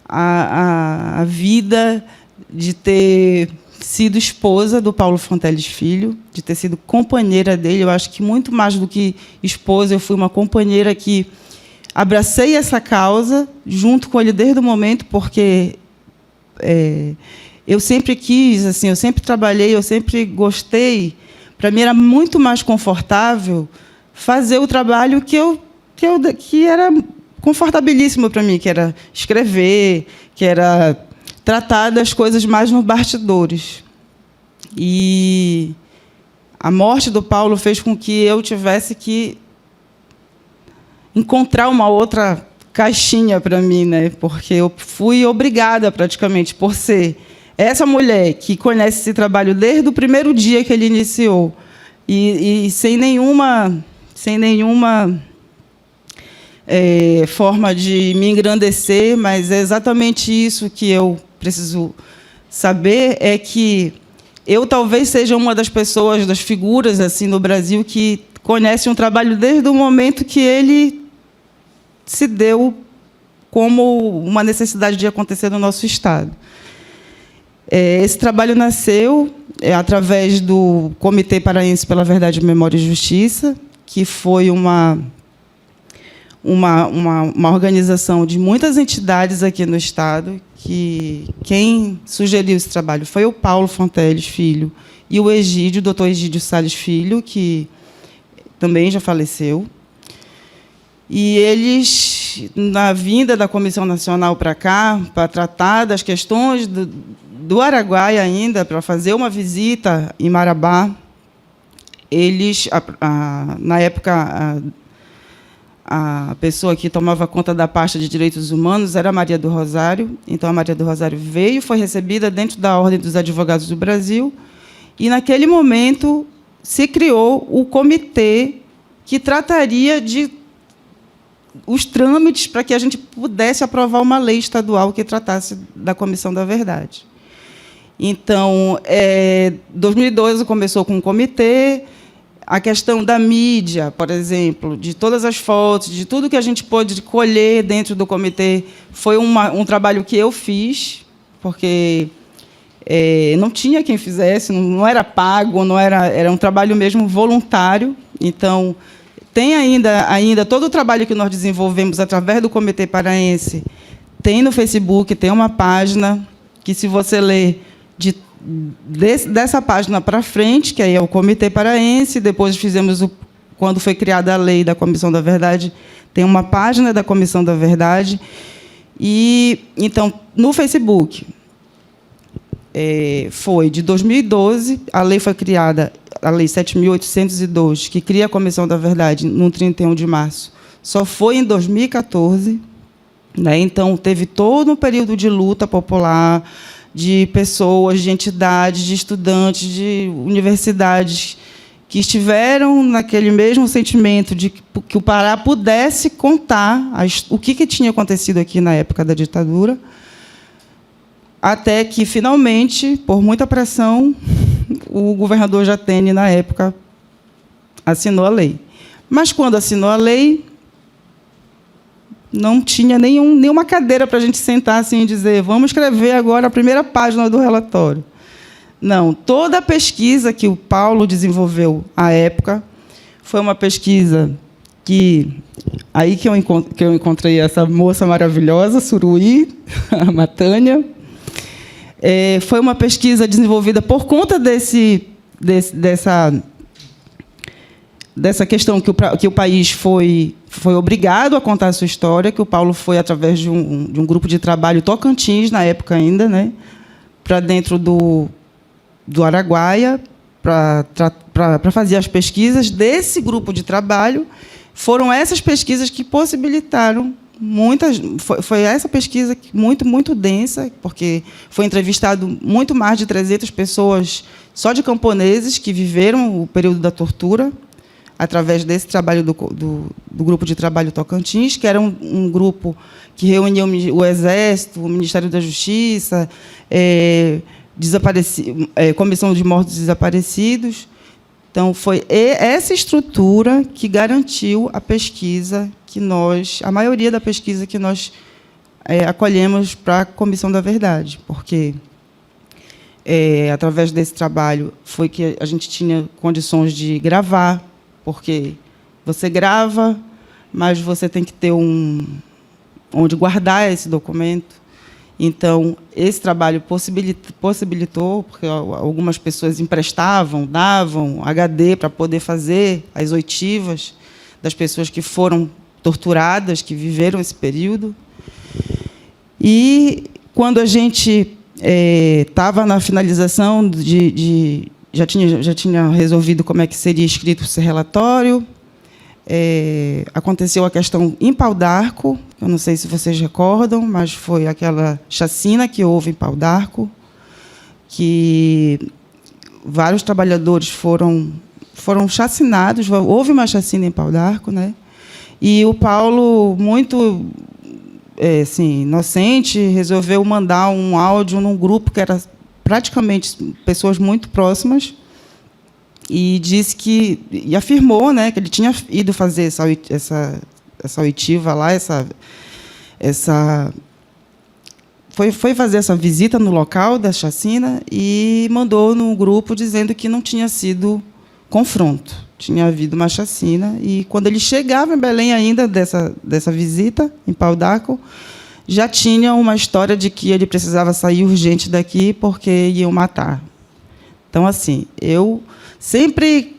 a vida de ter sido esposa do Paulo Fonteles Filho, de ter sido companheira dele. Eu acho que, muito mais do que esposa, eu fui uma companheira que abracei essa causa junto com ele desde o momento, porque eu sempre quis, assim, eu sempre trabalhei, eu sempre gostei. Para mim era muito mais confortável fazer o trabalho que era confortabilíssimo para mim, que era escrever, que era tratar das coisas mais nos bastidores. E a morte do Paulo fez com que eu tivesse que encontrar uma outra caixinha para mim, né? Porque eu fui obrigada, praticamente, por ser essa mulher que conhece esse trabalho desde o primeiro dia que ele iniciou, e sem nenhuma forma de me engrandecer, mas é exatamente isso que eu preciso saber, é que eu talvez seja uma das pessoas, das figuras assim no Brasil, que conhece um trabalho desde o momento que ele se deu como uma necessidade de acontecer no nosso Estado. Esse trabalho nasceu através do Comitê Paraense pela Verdade, Memória e Justiça, que foi uma organização de muitas entidades aqui no Estado, que quem sugeriu esse trabalho foi o Paulo Fonteles Filho e o Egídio, o Dr. Egídio Salles Filho, que também já faleceu. E eles, na vinda da Comissão Nacional para cá, para tratar das questões do Araguaia ainda, para fazer uma visita em Marabá, eles, na época, a pessoa que tomava conta da pasta de Direitos Humanos era a Maria do Rosário. Então, a Maria do Rosário veio, foi recebida dentro da Ordem dos Advogados do Brasil, e, naquele momento, se criou o comitê que trataria de os trâmites para que a gente pudesse aprovar uma lei estadual que tratasse da Comissão da Verdade. Então, 2012 começou com um comitê. A questão da mídia, por exemplo, de todas as fotos, de tudo que a gente pôde colher dentro do comitê, foi um trabalho que eu fiz, porque não tinha quem fizesse, não era pago, era um trabalho mesmo voluntário. Então, tem ainda todo o trabalho que nós desenvolvemos através do Comitê Paraense, tem no Facebook, tem uma página que, se você ler dessa página para frente, que aí é o Comitê Paraense, depois fizemos, quando foi criada a lei da Comissão da Verdade, tem uma página da Comissão da Verdade. E, então, no Facebook, foi de 2012, a lei foi criada, a Lei 7.802, que cria a Comissão da Verdade, no 31 de março, só foi em 2014. Né? Então, teve todo um período de luta popular, de pessoas, de entidades, de estudantes, de universidades, que estiveram naquele mesmo sentimento de que o Pará pudesse contar o que tinha acontecido aqui na época da ditadura, até que, finalmente, por muita pressão, o governador Jatene, na época, assinou a lei. Mas, quando assinou a lei, não tinha nenhuma cadeira para a gente sentar assim e dizer: vamos escrever agora a primeira página do relatório. Não, toda a pesquisa que o Paulo desenvolveu à época foi uma pesquisa aí que eu encontrei essa moça maravilhosa, Suruí, a Matânia. Foi uma pesquisa desenvolvida por conta dessa questão que o país foi obrigado a contar a sua história, que o Paulo foi através de um grupo de trabalho Tocantins, na época ainda, né, para dentro do Araguaia, para fazer as pesquisas desse grupo de trabalho. Foram essas pesquisas que possibilitaram muitas. Foi essa pesquisa muito densa, porque foi entrevistado muito mais de 300 pessoas só de camponeses que viveram o período da tortura, através desse trabalho do grupo de trabalho Tocantins, que era um grupo que reunia o Exército, o Ministério da Justiça, Comissão de Mortos Desaparecidos. Então, foi essa estrutura que garantiu a pesquisa a maioria da pesquisa que nós acolhemos para a Comissão da Verdade, porque, através desse trabalho, foi que a gente tinha condições de gravar, porque você grava, mas você tem que ter onde guardar esse documento. Então, esse trabalho possibilitou, porque algumas pessoas emprestavam, davam HD para poder fazer as oitivas das pessoas que foram torturadas, que viveram esse período. E, quando a gente estava na finalização já tinha resolvido como é que seria escrito esse relatório. Aconteceu a questão em Pau d'Arco, eu não sei se vocês recordam, mas foi aquela chacina que houve em Pau d'Arco, que vários trabalhadores foram chacinados. Houve uma chacina em Pau d'Arco, né? E o Paulo, muito inocente, resolveu mandar um áudio num grupo que era praticamente pessoas muito próximas, e disse e afirmou, né, que ele tinha ido fazer essa oitiva lá, foi fazer essa visita no local da chacina e mandou no grupo dizendo que não tinha sido confronto, tinha havido uma chacina. E, quando ele chegava em Belém ainda dessa visita, em Pau d'Arco, já tinha uma história de que ele precisava sair urgente daqui porque iam matar. Então, assim, eu sempre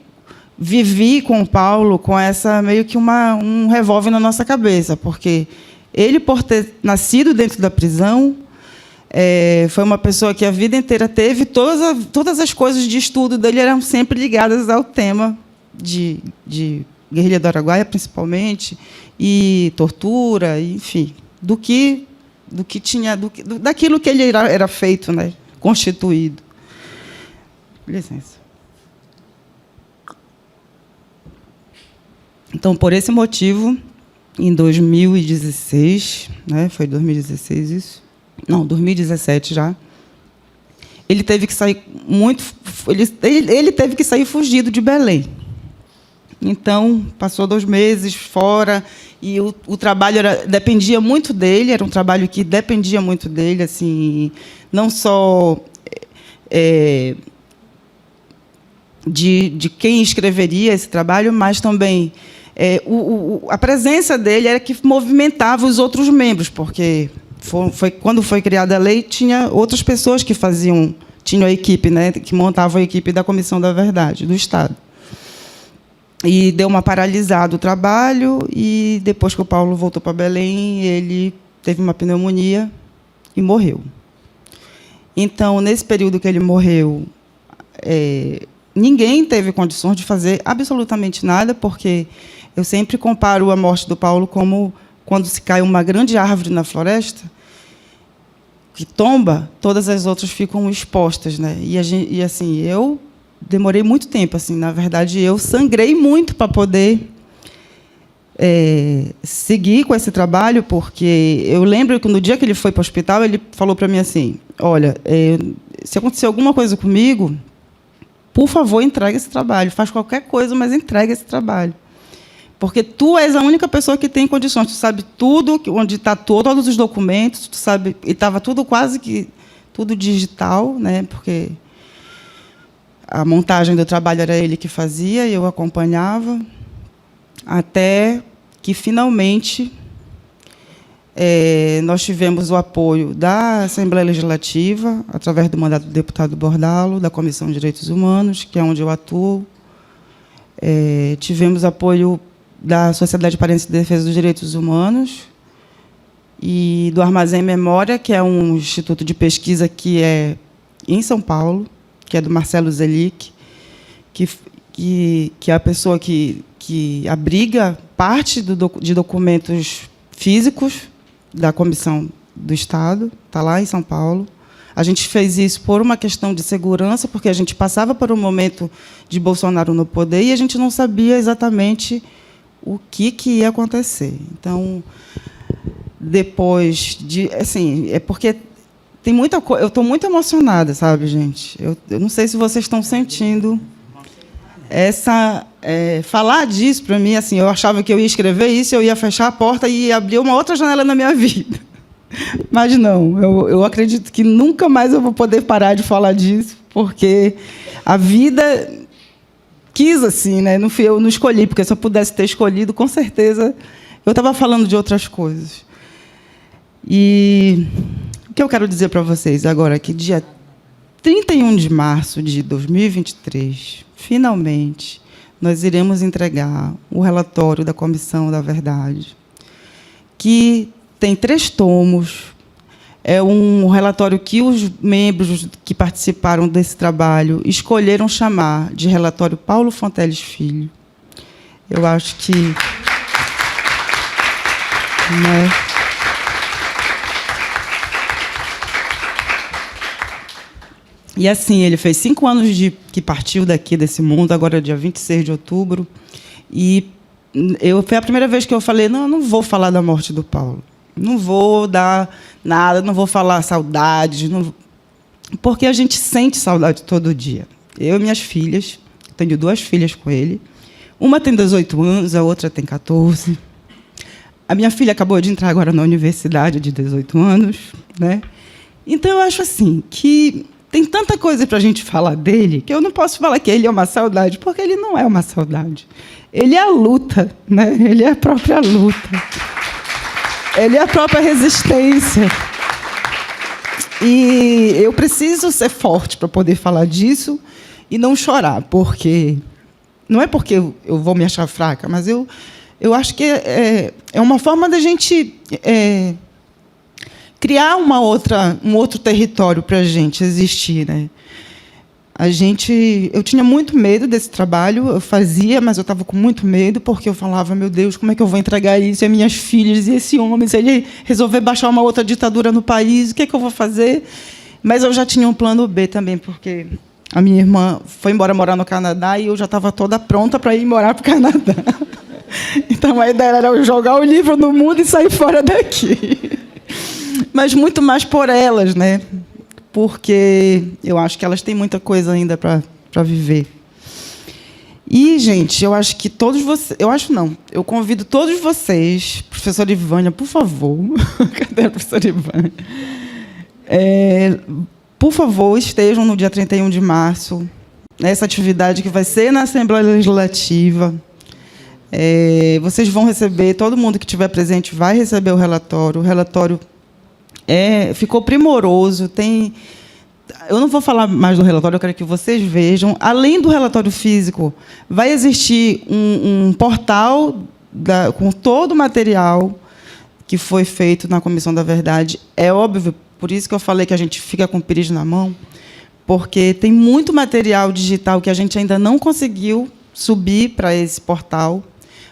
vivi com o Paulo com essa meio que um revólver na nossa cabeça, porque ele, por ter nascido dentro da prisão, foi uma pessoa que a vida inteira teve todas as coisas de estudo dele eram sempre ligadas ao tema de guerrilha do Araguaia, principalmente, e tortura, enfim, daquilo que ele era feito, né, constituído. Licença. Então, por esse motivo, em 2016, né, foi 2016 isso? Não, 2017 já. Ele teve que sair ele teve que sair fugido de Belém. Então, passou 2 meses fora e o trabalho dependia muito dele, era um trabalho que dependia muito dele, assim, não só de quem escreveria esse trabalho, mas também a presença dele era que movimentava os outros membros, porque quando foi criada a lei, tinha outras pessoas que tinham a equipe, né, que montavam a equipe da Comissão da Verdade, do Estado. E deu uma paralisada o trabalho, e, depois que o Paulo voltou para Belém, ele teve uma pneumonia e morreu. Então, nesse período que ele morreu, ninguém teve condições de fazer absolutamente nada, porque eu sempre comparo a morte do Paulo como quando se cai uma grande árvore na floresta, que tomba, todas as outras ficam expostas, né? E assim, eu demorei muito tempo, assim, na verdade, eu sangrei muito para poder seguir com esse trabalho, porque eu lembro que, no dia que ele foi para o hospital, ele falou para mim assim: olha, se acontecer alguma coisa comigo, por favor, entregue esse trabalho, faz qualquer coisa, mas entregue esse trabalho. Porque tu és a única pessoa que tem condições, tu sabe tudo, onde está todos os documentos, tu sabe, e estava tudo quase que tudo digital, né? Porque a montagem do trabalho era ele que fazia e eu acompanhava, até que, finalmente, nós tivemos o apoio da Assembleia Legislativa, através do mandato do deputado Bordalo, da Comissão de Direitos Humanos, que é onde eu atuo. Tivemos apoio da Sociedade Paraense de Defesa dos Direitos Humanos e do Armazém Memória, que é um instituto de pesquisa que em São Paulo, que é do Marcelo Zelic, que é a pessoa que abriga parte de documentos físicos da Comissão do Estado, está lá em São Paulo. A gente fez isso por uma questão de segurança, porque a gente passava por um momento de Bolsonaro no poder e a gente não sabia exatamente o que ia acontecer. Então, depois de... Assim, porque tem muita coisa... Eu estou muito emocionada, sabe, gente? Eu não sei se vocês estão sentindo falar disso, para mim, assim, eu achava que eu ia escrever isso, eu ia fechar a porta e ia abrir uma outra janela na minha vida. Mas não, eu acredito que nunca mais eu vou poder parar de falar disso, porque a vida quis assim, né? Eu não escolhi, porque se eu pudesse ter escolhido, com certeza eu estava falando de outras coisas. E o que eu quero dizer para vocês agora é que, dia 31 de março de 2023, finalmente, nós iremos entregar o relatório da Comissão da Verdade, que tem 3 tomos. É um relatório que os membros que participaram desse trabalho escolheram chamar de relatório Paulo Fonteles Filho. Eu acho que... né? E, assim, ele fez 5 anos que partiu daqui, desse mundo, agora é dia 26 de outubro, e foi a primeira vez que eu falei: não, eu não vou falar da morte do Paulo. Não vou dar nada, não vou falar saudade, porque a gente sente saudade todo dia. Eu e minhas filhas, tenho 2 filhas com ele, uma tem 18 anos, a outra tem 14. A minha filha acabou de entrar agora na universidade, de 18 anos, né? Então, eu acho assim, que tem tanta coisa para a gente falar dele, que eu não posso falar que ele é uma saudade, porque ele não é uma saudade. Ele é a luta, né? Ele é a própria luta. Ele é a própria resistência. E eu preciso ser forte para poder falar disso e não chorar, porque... Não é porque eu vou me achar fraca, mas eu acho que é uma forma da gente criar um outro território para a gente existir, né? Eu tinha muito medo desse trabalho, eu fazia, mas eu estava com muito medo, porque eu falava, meu Deus, como é que eu vou entregar isso? E as minhas filhas, e esse homem, se ele resolver baixar uma outra ditadura no país, o que é que eu vou fazer? Mas eu já tinha um plano B também, porque a minha irmã foi embora morar no Canadá e eu já estava toda pronta para ir morar para o Canadá. Então, a ideia era eu jogar o livro no mundo e sair fora daqui. Mas muito mais por elas, né? Porque eu acho que elas têm muita coisa ainda para viver. E, gente, eu acho que todos vocês... Eu acho não. Eu convido todos vocês, professora Ivânia, por favor. Cadê a professora Ivânia? Por favor, estejam no dia 31 de março, nessa atividade que vai ser na Assembleia Legislativa. Vocês vão receber, todo mundo que estiver presente vai receber o relatório. O relatório ficou primoroso. Eu não vou falar mais do relatório, eu quero que vocês vejam. Além do relatório físico, vai existir um portal com todo o material que foi feito na Comissão da Verdade. É óbvio, por isso que eu falei que a gente fica com o pires na mão, porque tem muito material digital que a gente ainda não conseguiu subir para esse portal,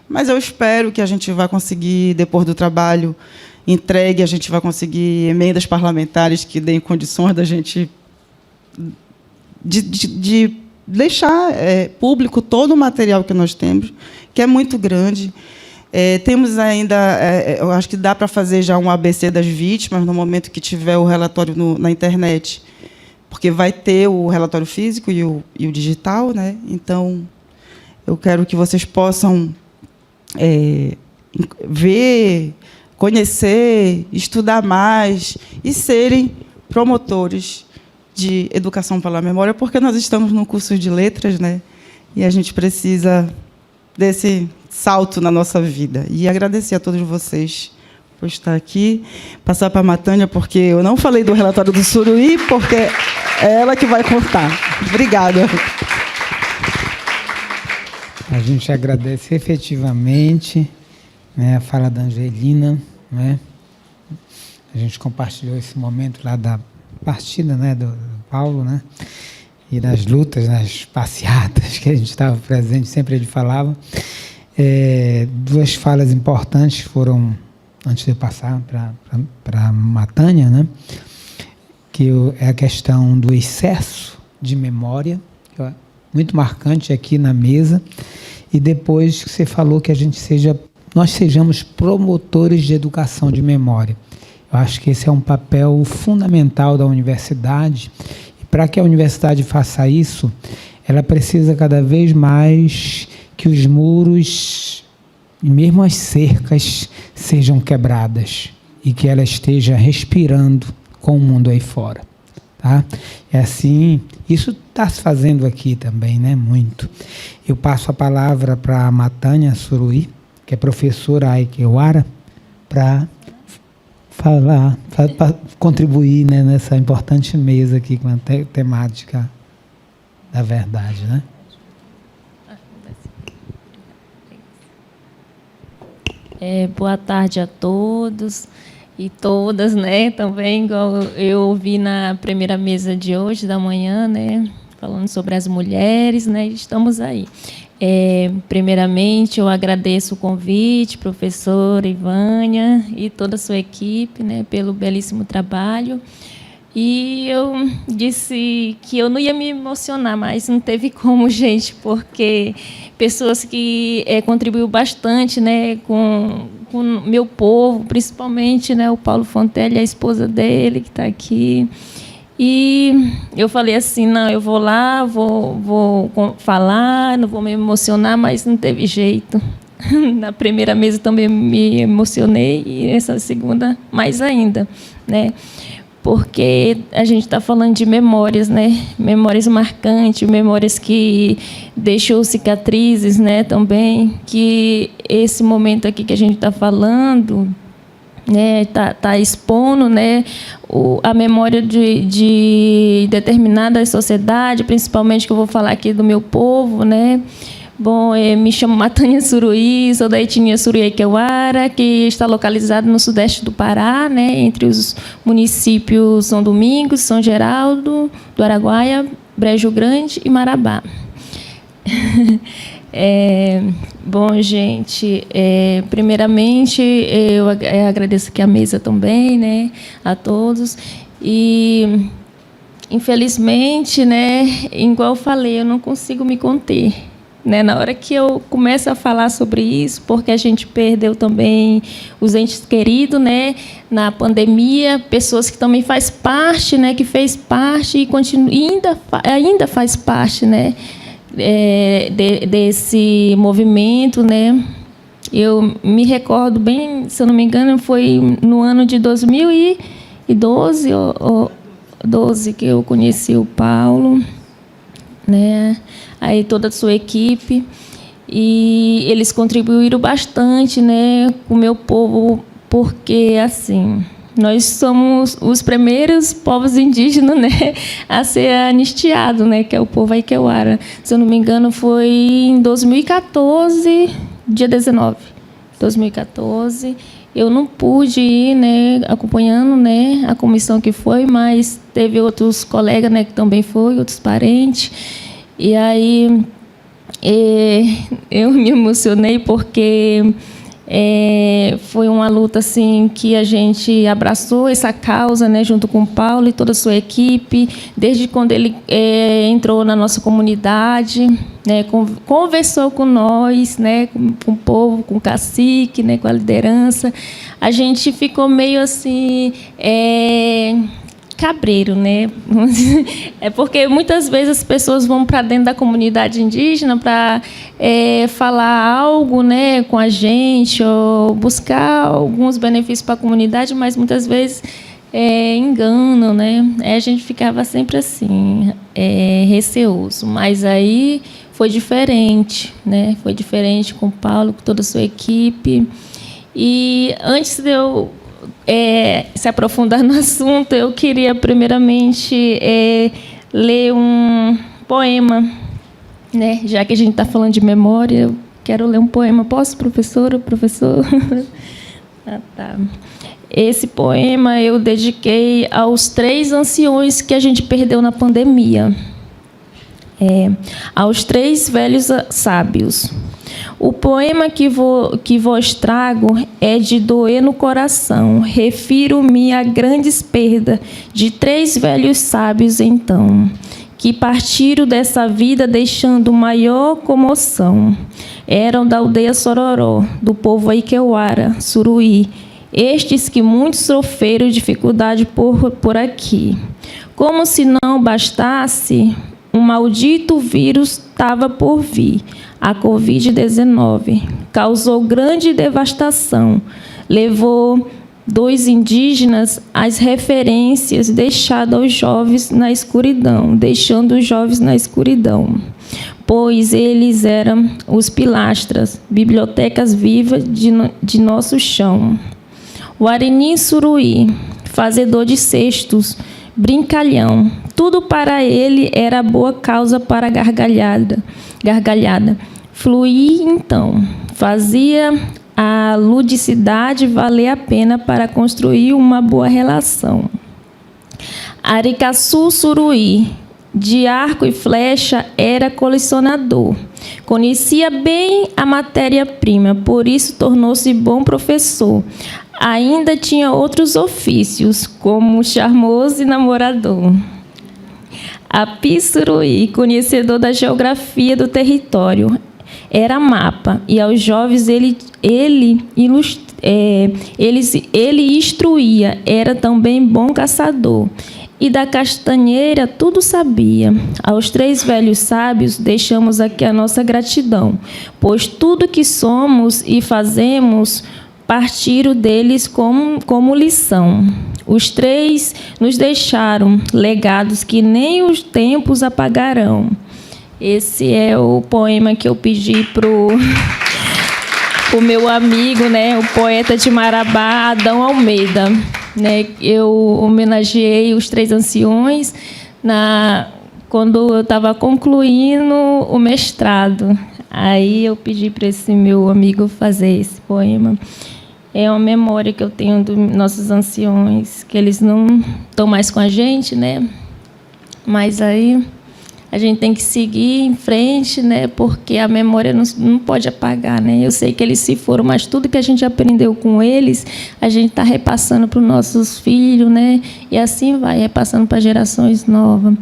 mas eu espero que a gente vai conseguir, depois do trabalho entregue, a gente vai conseguir emendas parlamentares que deem condições da gente de deixar público todo o material que nós temos, que é muito grande. Temos ainda, eu acho que dá para fazer já um ABC das vítimas no momento que tiver o relatório na internet, porque vai ter o relatório físico e o digital, né? Então, eu quero que vocês possam ver, conhecer, estudar mais e serem promotores de educação pela memória, porque nós estamos no curso de letras, né? E a gente precisa desse salto na nossa vida. E agradecer a todos vocês por estar aqui. Passar para a Matânia, porque eu não falei do relatório do Suruí, porque é ela que vai contar. Obrigada. A gente agradece efetivamente, né, a fala da Angelina, né? A gente compartilhou esse momento lá da partida, né, do Paulo, né? E das lutas, das passeatas que a gente estava presente, sempre ele falava. Duas falas importantes foram, antes de eu passar para a Matânia, né? Que é a questão do excesso de memória, que é muito marcante aqui na mesa, e depois que você falou que nós sejamos promotores de educação de memória. Eu acho que esse é um papel fundamental da universidade. E para que a universidade faça isso, ela precisa cada vez mais que os muros e mesmo as cercas sejam quebradas e que ela esteja respirando com o mundo aí fora. Tá? É assim, isso está se fazendo aqui também, né? Muito. Eu passo a palavra para a Matânia Suruí, que é professora Aikewara, para falar, para contribuir, né, nessa importante mesa aqui com a temática da verdade, né? Boa tarde a todos e todas, né? Também, igual eu ouvi na primeira mesa de hoje, da manhã, né? Falando sobre as mulheres, né? Estamos aí. Primeiramente, eu agradeço o convite, professora Ivânia e toda a sua equipe, né? Pelo belíssimo trabalho. E eu disse que eu não ia me emocionar, mas não teve como, gente, porque pessoas que contribuíram bastante, né, com o meu povo, principalmente, né, o Paulo Fontelli, a esposa dele, que está aqui. E eu falei assim, não, eu vou lá, vou falar, não vou me emocionar, mas não teve jeito. Na primeira mesa também me emocionei e essa segunda mais ainda, né? Porque a gente está falando de memórias, né? Memórias marcantes, memórias que deixou cicatrizes, né? Também que esse momento aqui que a gente está falando, né? Tá expondo, né? A memória de determinadas sociedades, principalmente que eu vou falar aqui do meu povo, né? Bom, me chamo Matânia Suruí, sou da etnia Suruí-Keuara, que está localizada no sudeste do Pará, né, entre os municípios São Domingos, São Geraldo, do Araguaia, Brejo Grande e Marabá. Bom, gente, primeiramente, eu agradeço aqui a mesa também, né, a todos. E, infelizmente, né, igual eu falei, eu não consigo me conter. Né, na hora que eu começo a falar sobre isso, porque a gente perdeu também os entes queridos, né, na pandemia, pessoas que também faz parte, né, que fez parte e continua, ainda faz parte, né, desse movimento, né. Eu me recordo bem, se eu não me engano, foi no ano de 2012 ou 12 que eu conheci o Paulo, né, aí toda a sua equipe, e eles contribuíram bastante, né, com o meu povo, porque assim nós somos os primeiros povos indígenas, né, a ser anistiado, né, que é o povo Aikeuara. Se eu não me engano, foi em 2014, dia 19, 2014. Eu não pude ir, né, acompanhando, né, a comissão que foi, mas teve outros colegas, né, que também foi, outros parentes. E aí eu me emocionei porque foi uma luta assim que a gente abraçou essa causa, né, junto com o Paulo e toda a sua equipe, desde quando ele entrou na nossa comunidade, né, conversou com nós, né, com o povo, com o cacique, né, com a liderança. A gente ficou meio assim cabreiro, né? É porque muitas vezes as pessoas vão para dentro da comunidade indígena para falar algo, né, com a gente ou buscar alguns benefícios para a comunidade, mas muitas vezes enganam, né? A gente ficava sempre assim, receoso. Mas aí foi diferente, né? Foi diferente com o Paulo, com toda a sua equipe. E antes de eu se aprofundar no assunto, eu queria primeiramente ler um poema, né? Já que a gente está falando de memória, eu quero ler um poema. Posso, professora, professor? Tá. Esse poema eu dediquei aos 3 anciões que a gente perdeu na pandemia, aos 3 velhos sábios. O poema que vos trago é de doer no coração. Refiro-me a grandes perdas de 3 velhos sábios, então, que partiram dessa vida deixando maior comoção. Eram da aldeia Sororó, do povo Aikeuara, Suruí, estes que muitos sofreram dificuldade por aqui. Como se não bastasse, um maldito vírus estava por vir. A Covid-19 causou grande devastação, levou 2 indígenas às referências, deixando os jovens na escuridão, pois eles eram os pilastras, bibliotecas vivas de nosso chão. O Areni Suruí, fazedor de cestos, brincalhão, tudo para ele era boa causa para gargalhada. Fluir, então, fazia a ludicidade valer a pena para construir uma boa relação. Aricaçu Suruí, de arco e flecha, era colecionador. Conhecia bem a matéria-prima, por isso tornou-se bom professor. Ainda tinha outros ofícios, como charmoso e namorador. Api Suruí, conhecedor da geografia do território, era mapa, e aos jovens ele instruía, era também bom caçador. e da castanheira tudo sabia. Aos 3 velhos sábios deixamos aqui a nossa gratidão, pois tudo que somos e fazemos partiram deles como lição. Os 3 nos deixaram legados que nem os tempos apagarão. Esse é o poema que eu pedi pro meu amigo, né, o poeta de Marabá, Adão Almeida. Né, eu homenageei os 3 anciões quando eu estava concluindo o mestrado. Aí eu pedi para esse meu amigo fazer esse poema. É uma memória que eu tenho dos nossos anciões, que eles não estão mais com a gente, né? Mas aí a gente tem que seguir em frente, né? Porque a memória não pode apagar, né? Eu sei que eles se foram, mas tudo que a gente aprendeu com eles, a gente está repassando para os nossos filhos, né? E assim vai, repassando para gerações novas.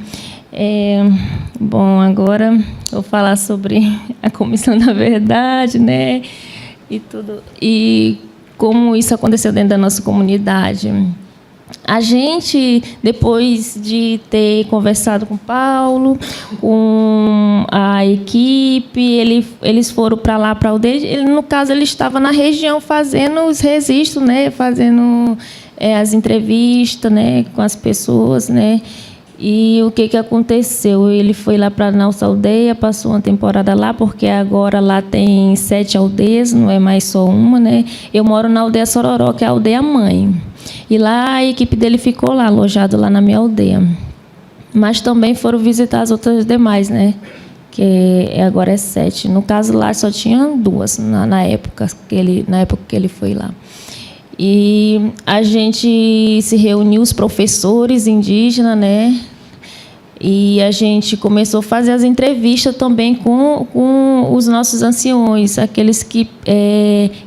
Bom, agora vou falar sobre a Comissão da Verdade, né? E tudo. E como isso aconteceu dentro da nossa comunidade. A gente, depois de ter conversado com o Paulo, com a equipe, eles foram para lá, para a aldeia. No caso, ele estava na região fazendo os registros, né? Fazendo as entrevistas, né? Com as pessoas, né? E o que aconteceu? Ele foi lá para a nossa aldeia, passou uma temporada lá, porque agora lá tem 7 aldeias, não é mais só uma, né? Eu moro na aldeia Sororó, que é a aldeia mãe. E lá a equipe dele ficou lá, alojado lá na minha aldeia. Mas também foram visitar as outras demais, né? Que agora é 7. No caso lá só tinha 2 na época que ele foi lá. E a gente se reuniu, os professores indígenas, né? E a gente começou a fazer as entrevistas também com os nossos anciões, aqueles que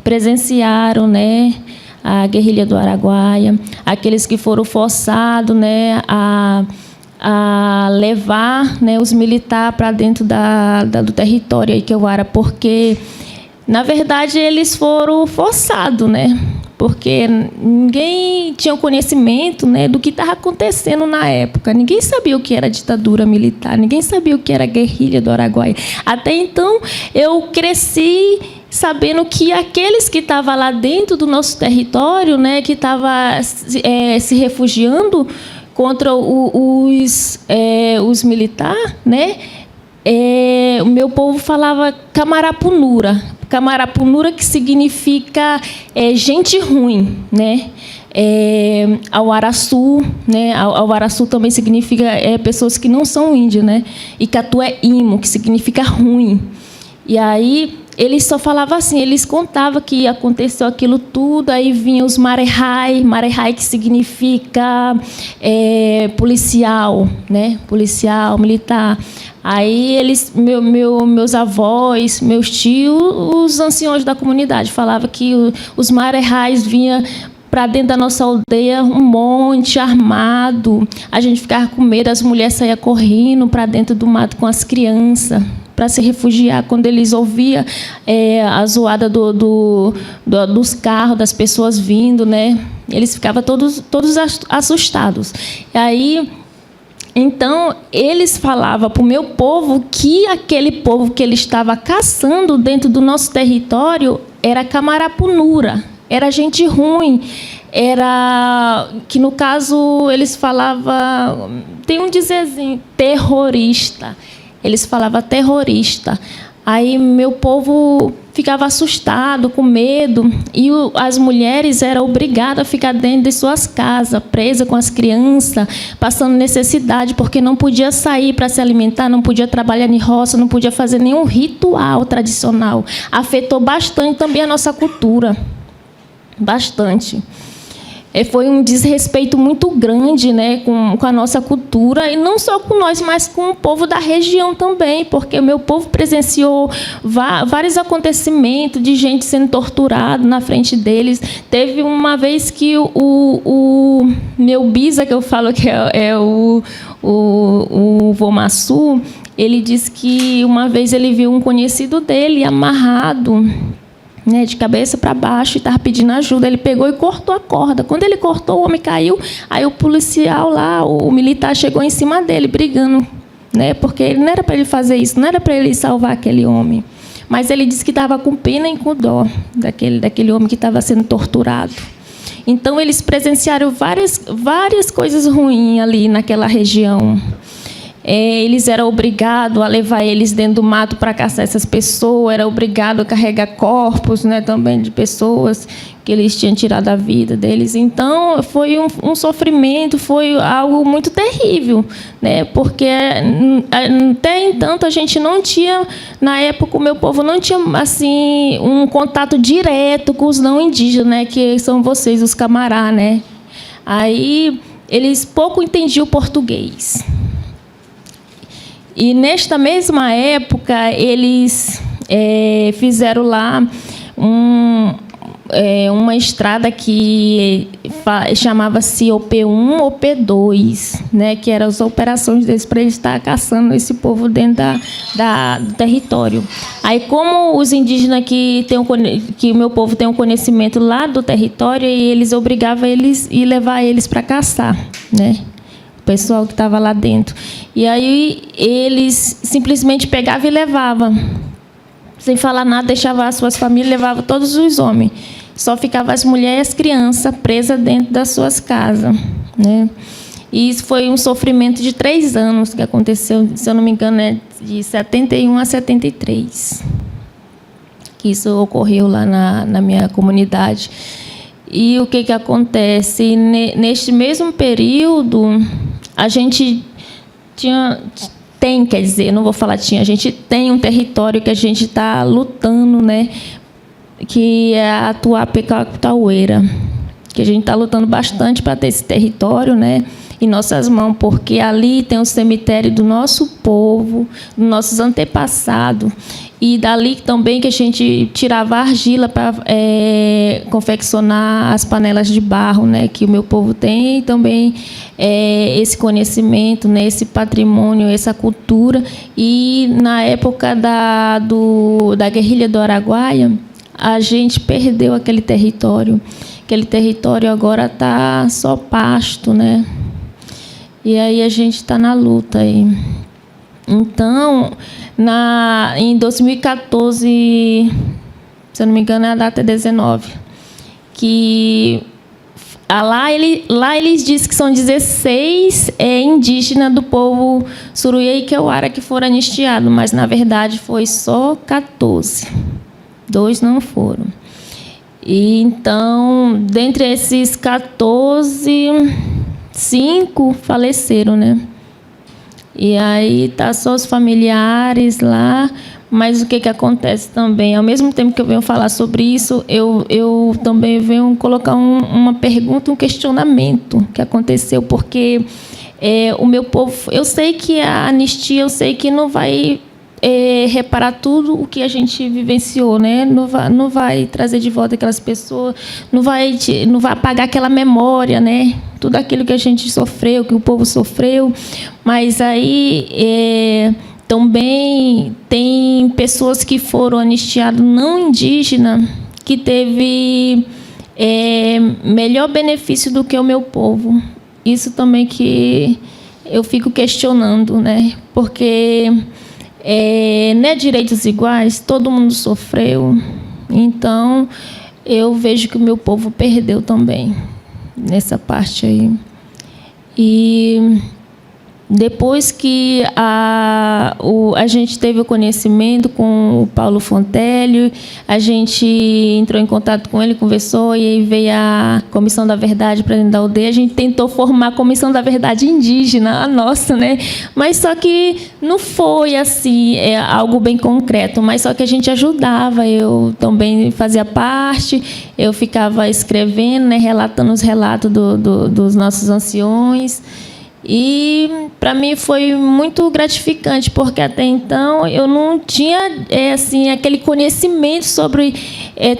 presenciaram, né, a guerrilha do Araguaia, aqueles que foram forçados, né, a levar, né, os militares para dentro do território Ikeuara, porque, na verdade, eles foram forçados, né? Porque ninguém tinha conhecimento, né, do que estava acontecendo na época. Ninguém sabia o que era ditadura militar, ninguém sabia o que era guerrilha do Araguaia. Até então, eu cresci sabendo que aqueles que estavam lá dentro do nosso território, né, que estavam se refugiando contra os militares, né, o meu povo falava Camarapunura. Camarapunura, que significa gente ruim, né? Auaraçu, né? Auaraçu também significa pessoas que não são índios, né? E Catu é imo, que significa ruim. E aí eles só falavam assim, eles contavam que aconteceu aquilo tudo, aí vinham os marehai, que significa policial, né? Policial, militar. Aí meus avós, meus tios, os anciões da comunidade falavam que os marehais vinham para dentro da nossa aldeia um monte armado. A gente ficava com medo, as mulheres saíam correndo para dentro do mato com as crianças para se refugiar. Quando eles ouviam a zoada dos carros, das pessoas vindo, né? Eles ficavam todos assustados. E aí, então, eles falavam para o meu povo que aquele povo que ele estava caçando dentro do nosso território era Camarapunura, era gente ruim, era que, no caso, eles falavam, tem um dizerzinho, terrorista. Eles falavam terrorista. Aí meu povo ficava assustado, com medo, e as mulheres eram obrigadas a ficar dentro de suas casas, presas com as crianças, passando necessidade, porque não podia sair para se alimentar, não podia trabalhar em roça, não podia fazer nenhum ritual tradicional. Afetou bastante também a nossa cultura, bastante. Foi um desrespeito muito grande, né, com a nossa cultura, e não só com nós, mas com o povo da região também, porque o meu povo presenciou vários acontecimentos de gente sendo torturada na frente deles. Teve uma vez que o meu bisa, que eu falo que é o Vomassu, ele disse que uma vez ele viu um conhecido dele amarrado né, de cabeça para baixo, e estava pedindo ajuda. Ele pegou e cortou a corda. Quando ele cortou, o homem caiu. Aí o policial lá, o militar, chegou em cima dele, brigando, né, porque ele não era para ele fazer isso, não era para ele salvar aquele homem. Mas ele disse que estava com pena e com dó daquele homem que estava sendo torturado. Então, eles presenciaram várias coisas ruins ali naquela região. Eles eram obrigados a levar eles dentro do mato para caçar essas pessoas, era obrigado a carregar corpos, né, também de pessoas que eles tinham tirado a vida deles. Então, foi um sofrimento, foi algo muito terrível, né, porque até entanto a gente não tinha, na época o meu povo não tinha assim um contato direto com os não indígenas, né, que são vocês, os camará, né. Aí eles pouco entendiam o português. E, nesta mesma época, eles fizeram lá uma estrada que chamava-se OP1 ou OP2, né, que eram as operações deles para eles estar caçando esse povo dentro do território. Aí, como os indígenas que o meu povo tem um conhecimento lá do território, eles obrigavam eles a levar eles para caçar, né? Pessoal que estava lá dentro. E aí eles simplesmente pegavam e levavam. Sem falar nada, deixavam as suas famílias, levavam todos os homens. Só ficavam as mulheres e as crianças presas dentro das suas casas, né? E isso foi um sofrimento de 3 anos que aconteceu, se eu não me engano, de 71 a 73. Que isso ocorreu lá na minha comunidade. E o que acontece? Neste mesmo período, a gente tem, quer dizer, não vou falar tinha, a gente tem um território que a gente está lutando, né, que é a Atuapecá-Taueira, que a gente está lutando bastante para ter esse território, né, em nossas mãos, porque ali tem o cemitério do nosso povo, dos nossos antepassados, e dali também que a gente tirava a argila para confeccionar as panelas de barro, né, que o meu povo tem, e também esse conhecimento, né, esse patrimônio, essa cultura. E na época da guerrilha do Araguaia, a gente perdeu aquele território. Aquele território agora está só pasto, né? E aí a gente está na luta aí. Então, em 2014, se eu não me engano, a data é 19, que lá eles dizem que são 16 indígenas do povo Suruê e Keuara que foram anistiados, mas, na verdade, foi só 14. 2 não foram. E, então, dentre esses 14, 5 faleceram, né? E aí tá só os familiares lá, mas o que acontece também? Ao mesmo tempo que eu venho falar sobre isso, eu também venho colocar uma pergunta, um questionamento que aconteceu, porque o meu povo, eu sei que a anistia, eu sei que não vai reparar tudo o que a gente vivenciou, né? Não vai trazer de volta aquelas pessoas, não vai apagar aquela memória, né? Tudo aquilo que a gente sofreu, que o povo sofreu, mas aí também tem pessoas que foram anistiadas não indígenas que teve melhor benefício do que o meu povo. Isso também que eu fico questionando, né? Porque não é direitos iguais, todo mundo sofreu, então eu vejo que o meu povo perdeu também nessa parte aí. E depois que a gente teve o conhecimento com o Paulo Fontelli, a gente entrou em contato com ele, conversou, e aí veio a Comissão da Verdade para dentro da aldeia. A gente tentou formar a Comissão da Verdade indígena, a nossa, né? Mas só que não foi assim, algo bem concreto, mas só que a gente ajudava. Eu também fazia parte, eu ficava escrevendo, né, relatando os relatos dos nossos anciões. E, para mim, foi muito gratificante, porque até então eu não tinha assim, aquele conhecimento sobre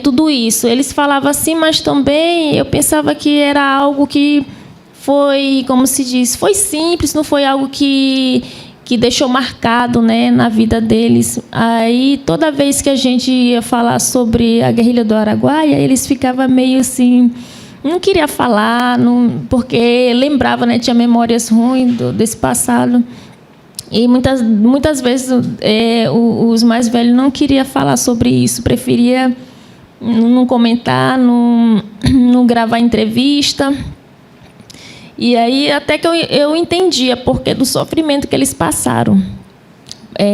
tudo isso. Eles falavam assim, mas também eu pensava que era algo que foi, como se diz, foi simples, não foi algo que que deixou marcado, né, na vida deles. Aí, toda vez que a gente ia falar sobre a guerrilha do Araguaia, eles ficavam meio assim, não queria falar, porque lembrava, né, tinha memórias ruins desse passado. E muitas vezes os mais velhos não queriam falar sobre isso, preferia não comentar, não gravar entrevista. E aí, até que eu entendia porque do sofrimento que eles passaram.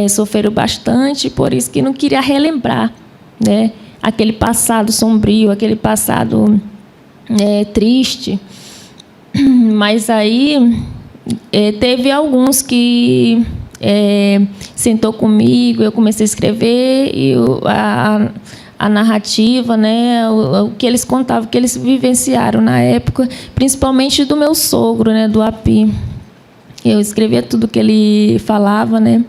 Sofreram bastante, por isso que não queria relembrar, né, aquele passado sombrio, aquele passado triste. Mas aí teve alguns que sentou comigo, eu comecei a escrever, e a narrativa, né, o que eles contavam, o que eles vivenciaram na época, principalmente do meu sogro, né, do Api. Eu escrevia tudo que ele falava, né,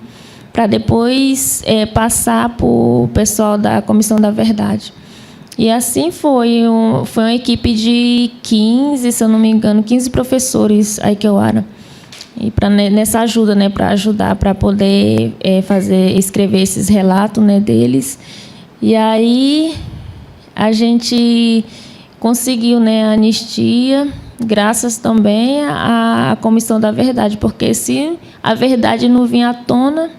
para depois passar para o pessoal da Comissão da Verdade. E assim foi uma equipe de 15, se eu não me engano, 15 professores Aikewara. E nessa ajuda, né, para ajudar, para poder escrever esses relatos, né, deles. E aí a gente conseguiu, né, a anistia, graças também à Comissão da Verdade, porque se a verdade não vinha à tona,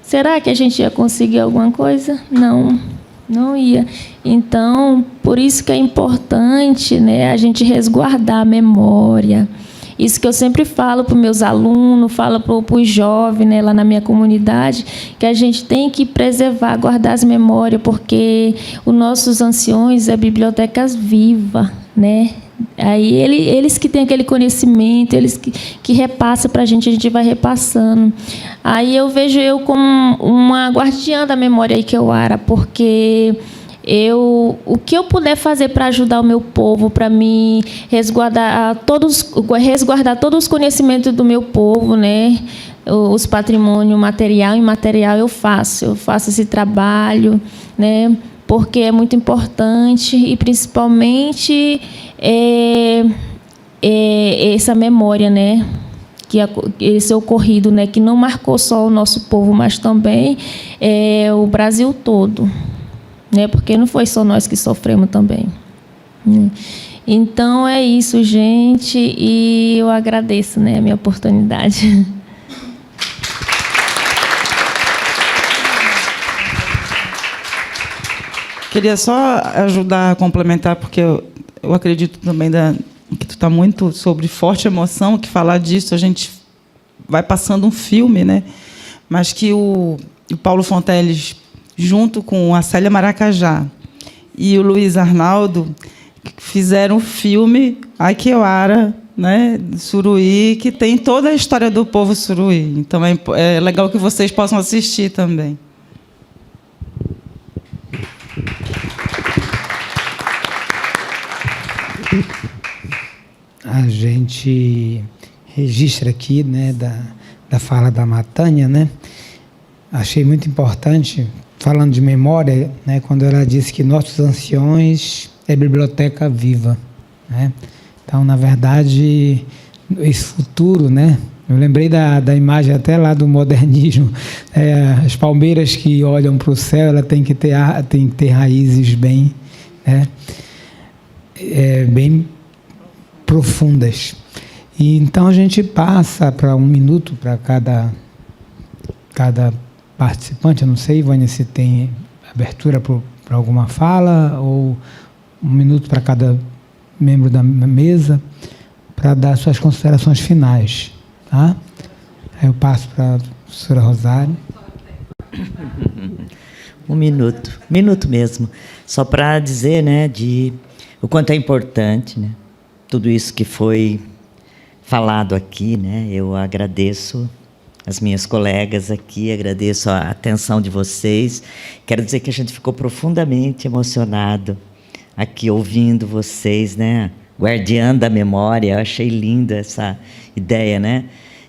será que a gente ia conseguir alguma coisa? Não ia. Então, por isso que é importante, né, a gente resguardar a memória. Isso que eu sempre falo para os meus alunos, falo para os jovens, né, lá na minha comunidade, que a gente tem que preservar, guardar as memórias, porque os nossos anciões é bibliotecas vivas, né? Aí eles que têm aquele conhecimento, eles que repassam para a gente vai repassando. Aí eu vejo eu como uma guardiã da memória Aikewara, porque o que eu puder fazer para ajudar o meu povo, para me resguardar todos os conhecimentos do meu povo, né? Os patrimônios material e imaterial, eu faço esse trabalho, né? Porque é muito importante, e principalmente essa memória, né? Que esse ocorrido, né? Que não marcou só o nosso povo, mas também o Brasil todo. Né? Porque não foi só nós que sofremos também. Então, é isso, gente, e eu agradeço, né, a minha oportunidade. Queria só ajudar a complementar, porque eu acredito também que tu está muito sobre forte emoção, que falar disso a gente vai passando um filme, né? Mas que o Paulo Fonteles, junto com a Célia Maracajá e o Luiz Arnaldo, fizeram um filme Aikewara, né, Suruí, que tem toda a história do povo Suruí. Então é legal que vocês possam assistir também. A gente registra aqui, né, da fala da Matânia, né? Achei muito importante, falando de memória, né, quando ela disse que nossos anciões é biblioteca viva, né? Então, na verdade, esse futuro, né? Eu lembrei da imagem até lá do modernismo, as palmeiras que olham para o céu, ela tem que ter raízes bem, né, bem profundas. E então a gente passa para 1 minuto para cada participante. Eu não sei, Ivânia, se tem abertura para alguma fala, ou 1 minuto para cada membro da mesa, para dar suas considerações finais. Tá? Aí eu passo para a professora Rosário. 1 minuto. 1 minuto mesmo. Só para dizer, né, o quanto é importante, né, tudo isso que foi falado aqui, né? Eu agradeço as minhas colegas aqui, agradeço a atenção de vocês. Quero dizer que a gente ficou profundamente emocionado aqui ouvindo vocês, né? Guardiã da memória. Eu achei linda essa ideia, né?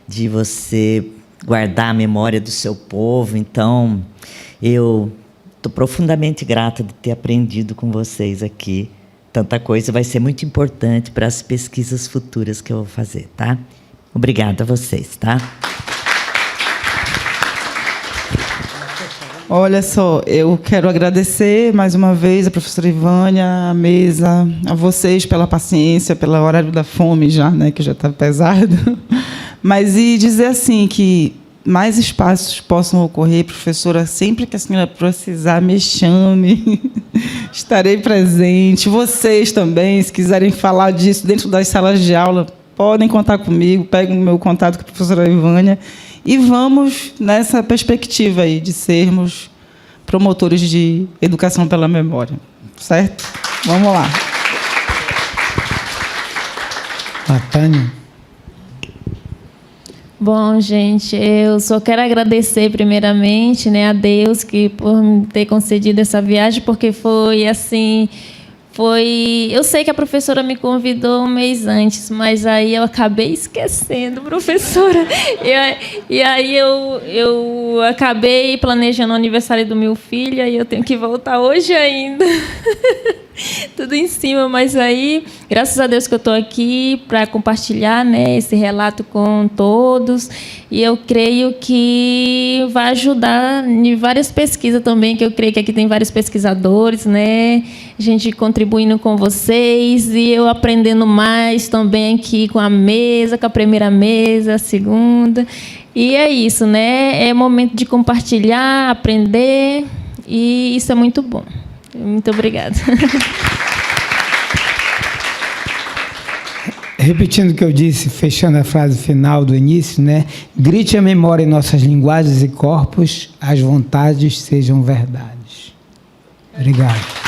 De você guardar a memória do seu povo. Então, eu estou profundamente grata de ter aprendido com vocês aqui. Tanta coisa, vai ser muito importante para as pesquisas futuras que eu vou fazer, tá? Obrigada a vocês, tá? Olha só, eu quero agradecer mais uma vez a professora Ivânia, a mesa, a vocês pela paciência, pelo horário da fome já, né, que já está pesado. Mas e dizer assim que mais espaços possam ocorrer, professora, sempre que a senhora precisar, me chame, estarei presente. Vocês também, se quiserem falar disso dentro das salas de aula, podem contar comigo, peguem o meu contato com a professora Ivânia e vamos nessa perspectiva aí de sermos promotores de educação pela memória, certo? Vamos lá. A Tânia. Bom, gente, eu só quero agradecer primeiramente, né, a Deus por me ter concedido essa viagem, porque foi assim, eu sei que a professora me convidou um mês antes, mas aí eu acabei esquecendo, professora. E aí eu acabei planejando o aniversário do meu filho, e eu tenho que voltar hoje ainda. Tudo em cima, mas aí, graças a Deus que eu estou aqui para compartilhar, né, esse relato com todos, e eu creio que vai ajudar em várias pesquisas também, que eu creio que aqui tem vários pesquisadores, né, gente contribuindo com vocês, e eu aprendendo mais também aqui com a mesa, com a primeira mesa, a segunda, e é isso, né, é momento de compartilhar, aprender, e isso é muito bom. Muito obrigada. Repetindo o que eu disse, fechando a frase final do início, né? Grite a memória em nossas linguagens e corpos, as vontades sejam verdades. Obrigado.